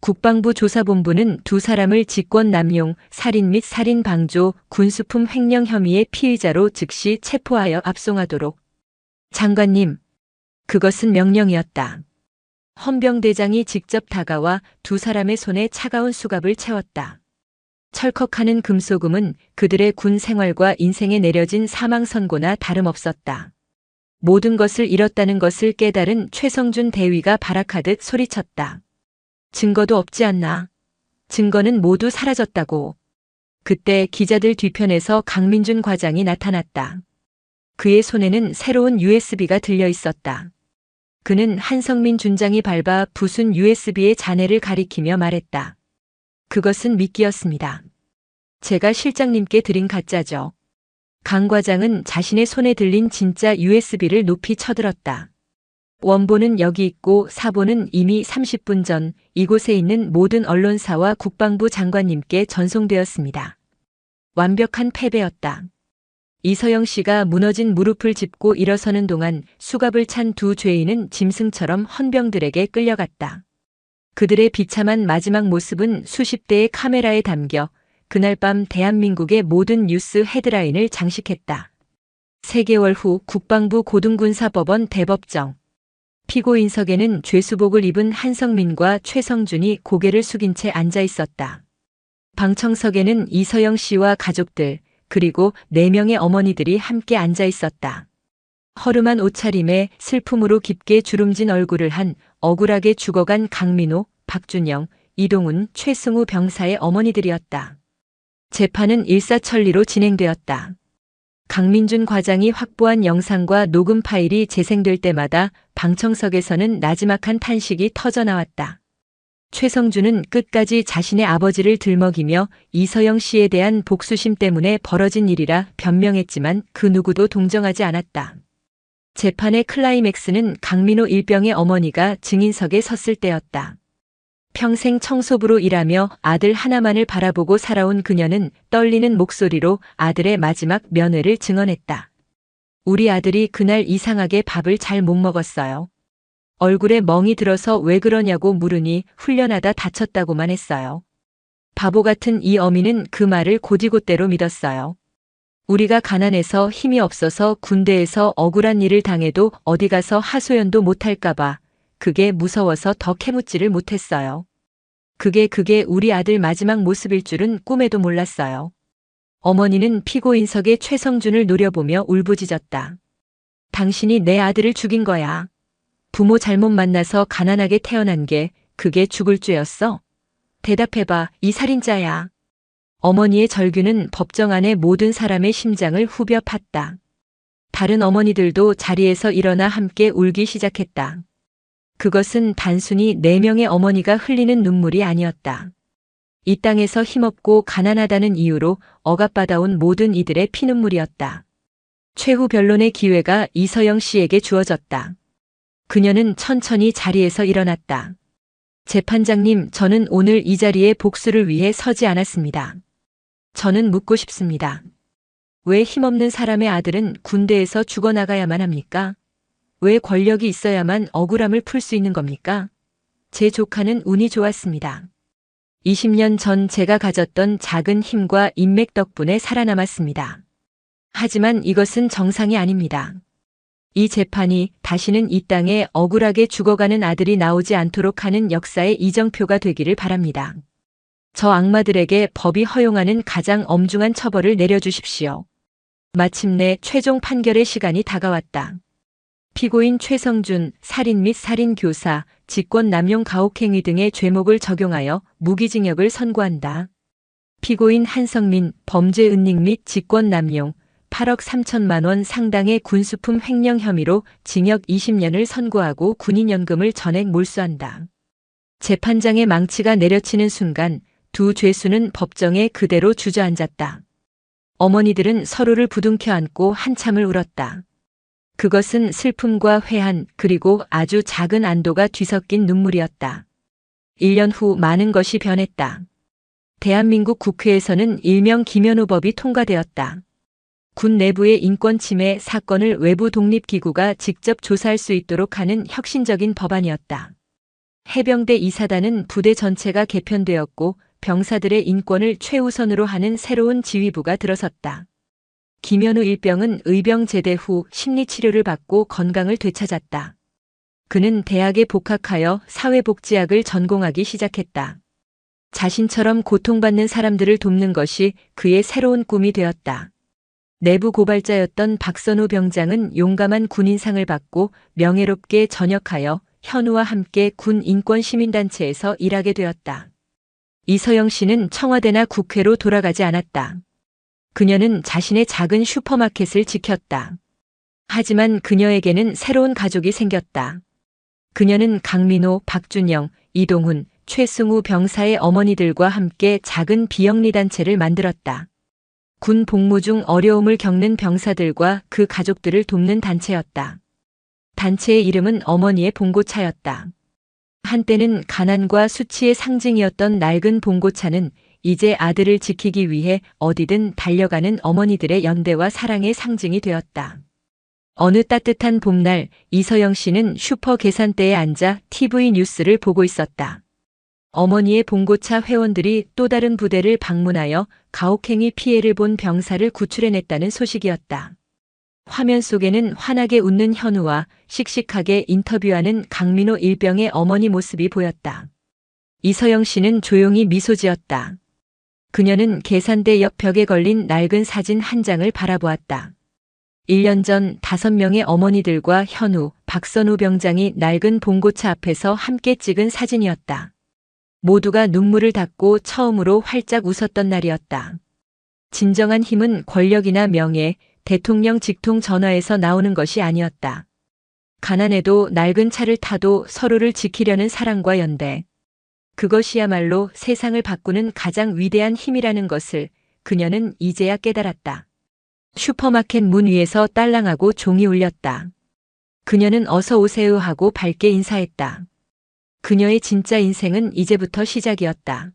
국방부 조사본부는 두 사람을 직권남용, 살인 및 살인 방조, 군수품 횡령 혐의의 피의자로 즉시 체포하여 압송하도록. 장관님, 그것은 명령이었다. 헌병대장이 직접 다가와 두 사람의 손에 차가운 수갑을 채웠다. 철컥하는 금소금은 그들의 군 생활과 인생에 내려진 사망 선고나 다름없었다. 모든 것을 잃었다는 것을 깨달은 최성준 대위가 발악하듯 소리쳤다. 증거도 없지 않나? 증거는 모두 사라졌다고. 그때 기자들 뒤편에서 강민준 과장이 나타났다. 그의 손에는 새로운 USB가 들려 있었다. 그는 한성민 준장이 밟아 부순 USB의 잔해를 가리키며 말했다. 그것은 미끼였습니다. 제가 실장님께 드린 가짜죠. 강 과장은 자신의 손에 들린 진짜 USB를 높이 쳐들었다. 원본은 여기 있고 사본은 이미 30분 전 이곳에 있는 모든 언론사와 국방부 장관님께 전송되었습니다. 완벽한 패배였다. 이서영 씨가 무너진 무릎을 짚고 일어서는 동안 수갑을 찬 두 죄인은 짐승처럼 헌병들에게 끌려갔다. 그들의 비참한 마지막 모습은 수십 대의 카메라에 담겨 그날 밤 대한민국의 모든 뉴스 헤드라인을 장식했다. 3개월 후 국방부 고등군사법원 대법정. 피고인석에는 죄수복을 입은 한성민과 최성준이 고개를 숙인 채 앉아 있었다. 방청석에는 이서영 씨와 가족들, 그리고 4명의 어머니들이 함께 앉아 있었다. 허름한 옷차림에 슬픔으로 깊게 주름진 얼굴을 한 억울하게 죽어간 강민호, 박준영, 이동훈, 최승우 병사의 어머니들이었다. 재판은 일사천리로 진행되었다. 강민준 과장이 확보한 영상과 녹음 파일이 재생될 때마다 방청석에서는 나지막한 탄식이 터져나왔다. 최성준은 끝까지 자신의 아버지를 들먹이며 이서영 씨에 대한 복수심 때문에 벌어진 일이라 변명했지만 그 누구도 동정하지 않았다. 재판의 클라이맥스는 강민호 일병의 어머니가 증인석에 섰을 때였다. 평생 청소부로 일하며 아들 하나만을 바라보고 살아온 그녀는 떨리는 목소리로 아들의 마지막 면회를 증언했다. 우리 아들이 그날 이상하게 밥을 잘 못 먹었어요. 얼굴에 멍이 들어서 왜 그러냐고 물으니 훈련하다 다쳤다고만 했어요. 바보 같은 이 어미는 그 말을 곧이곧대로 믿었어요. 우리가 가난해서 힘이 없어서 군대에서 억울한 일을 당해도 어디 가서 하소연도 못할까봐 그게 무서워서 더 캐묻지를 못했어요. 그게 우리 아들 마지막 모습일 줄은 꿈에도 몰랐어요. 어머니는 피고인석의 최성준을 노려보며 울부짖었다. 당신이 내 아들을 죽인 거야. 부모 잘못 만나서 가난하게 태어난 게 그게 죽을 죄였어? 대답해봐, 이 살인자야. 어머니의 절규는 법정 안의 모든 사람의 심장을 후벼 팠다. 다른 어머니들도 자리에서 일어나 함께 울기 시작했다. 그것은 단순히 4명의 어머니가 흘리는 눈물이 아니었다. 이 땅에서 힘없고 가난하다는 이유로 억압받아온 모든 이들의 피눈물이었다. 최후 변론의 기회가 이서영 씨에게 주어졌다. 그녀는 천천히 자리에서 일어났다. 재판장님, 저는 오늘 이 자리에 복수를 위해 서지 않았습니다. 저는 묻고 싶습니다. 왜 힘없는 사람의 아들은 군대에서 죽어나가야만 합니까? 왜 권력이 있어야만 억울함을 풀 수 있는 겁니까? 제 조카는 운이 좋았습니다. 20년 전 제가 가졌던 작은 힘과 인맥 덕분에 살아남았습니다. 하지만 이것은 정상이 아닙니다. 이 재판이 다시는 이 땅에 억울하게 죽어가는 아들이 나오지 않도록 하는 역사의 이정표가 되기를 바랍니다. 저 악마들에게 법이 허용하는 가장 엄중한 처벌을 내려주십시오. 마침내 최종 판결의 시간이 다가왔다. 피고인 최성준, 살인 및 살인교사, 직권남용 가혹행위 등의 죄목을 적용하여 무기징역을 선고한다. 피고인 한성민, 범죄 은닉 및 직권남용, 8억 3천만 원 상당의 군수품 횡령 혐의로 징역 20년을 선고하고 군인연금을 전액 몰수한다. 재판장의 망치가 내려치는 순간 두 죄수는 법정에 그대로 주저앉았다. 어머니들은 서로를 부둥켜 안고 한참을 울었다. 그것은 슬픔과 회한 그리고 아주 작은 안도가 뒤섞인 눈물이었다. 1년 후 많은 것이 변했다. 대한민국 국회에서는 일명 김현우법이 통과되었다. 군 내부의 인권 침해 사건을 외부 독립기구가 직접 조사할 수 있도록 하는 혁신적인 법안이었다. 해병대 이사단은 부대 전체가 개편되었고 병사들의 인권을 최우선으로 하는 새로운 지휘부가 들어섰다. 김현우 일병은 의병 제대 후 심리치료를 받고 건강을 되찾았다. 그는 대학에 복학하여 사회복지학을 전공하기 시작했다. 자신처럼 고통받는 사람들을 돕는 것이 그의 새로운 꿈이 되었다. 내부 고발자였던 박선우 병장은 용감한 군인상을 받고 명예롭게 전역하여 현우와 함께 군 인권시민단체에서 일하게 되었다. 이서영 씨는 청와대나 국회로 돌아가지 않았다. 그녀는 자신의 작은 슈퍼마켓을 지켰다. 하지만 그녀에게는 새로운 가족이 생겼다. 그녀는 강민호, 박준영, 이동훈, 최승우 병사의 어머니들과 함께 작은 비영리 단체를 만들었다. 군 복무 중 어려움을 겪는 병사들과 그 가족들을 돕는 단체였다. 단체의 이름은 어머니의 봉고차였다. 한때는 가난과 수치의 상징이었던 낡은 봉고차는 이제 아들을 지키기 위해 어디든 달려가는 어머니들의 연대와 사랑의 상징이 되었다. 어느 따뜻한 봄날 이서영 씨는 슈퍼 계산대에 앉아 TV 뉴스를 보고 있었다. 어머니의 봉고차 회원들이 또 다른 부대를 방문하여 가혹행위 피해를 본 병사를 구출해냈다는 소식이었다. 화면 속에는 환하게 웃는 현우와 씩씩하게 인터뷰하는 강민호 일병의 어머니 모습이 보였다. 이서영 씨는 조용히 미소 지었다. 그녀는 계산대 옆 벽에 걸린 낡은 사진 한 장을 바라보았다. 1년 전 5명의 어머니들과 현우, 박선우 병장이 낡은 봉고차 앞에서 함께 찍은 사진이었다. 모두가 눈물을 닦고 처음으로 활짝 웃었던 날이었다. 진정한 힘은 권력이나 명예, 대통령 직통 전화에서 나오는 것이 아니었다. 가난해도 낡은 차를 타도 서로를 지키려는 사랑과 연대. 그것이야말로 세상을 바꾸는 가장 위대한 힘이라는 것을 그녀는 이제야 깨달았다. 슈퍼마켓 문 위에서 딸랑하고 종이 울렸다. 그녀는 어서 오세요 하고 밝게 인사했다. 그녀의 진짜 인생은 이제부터 시작이었다.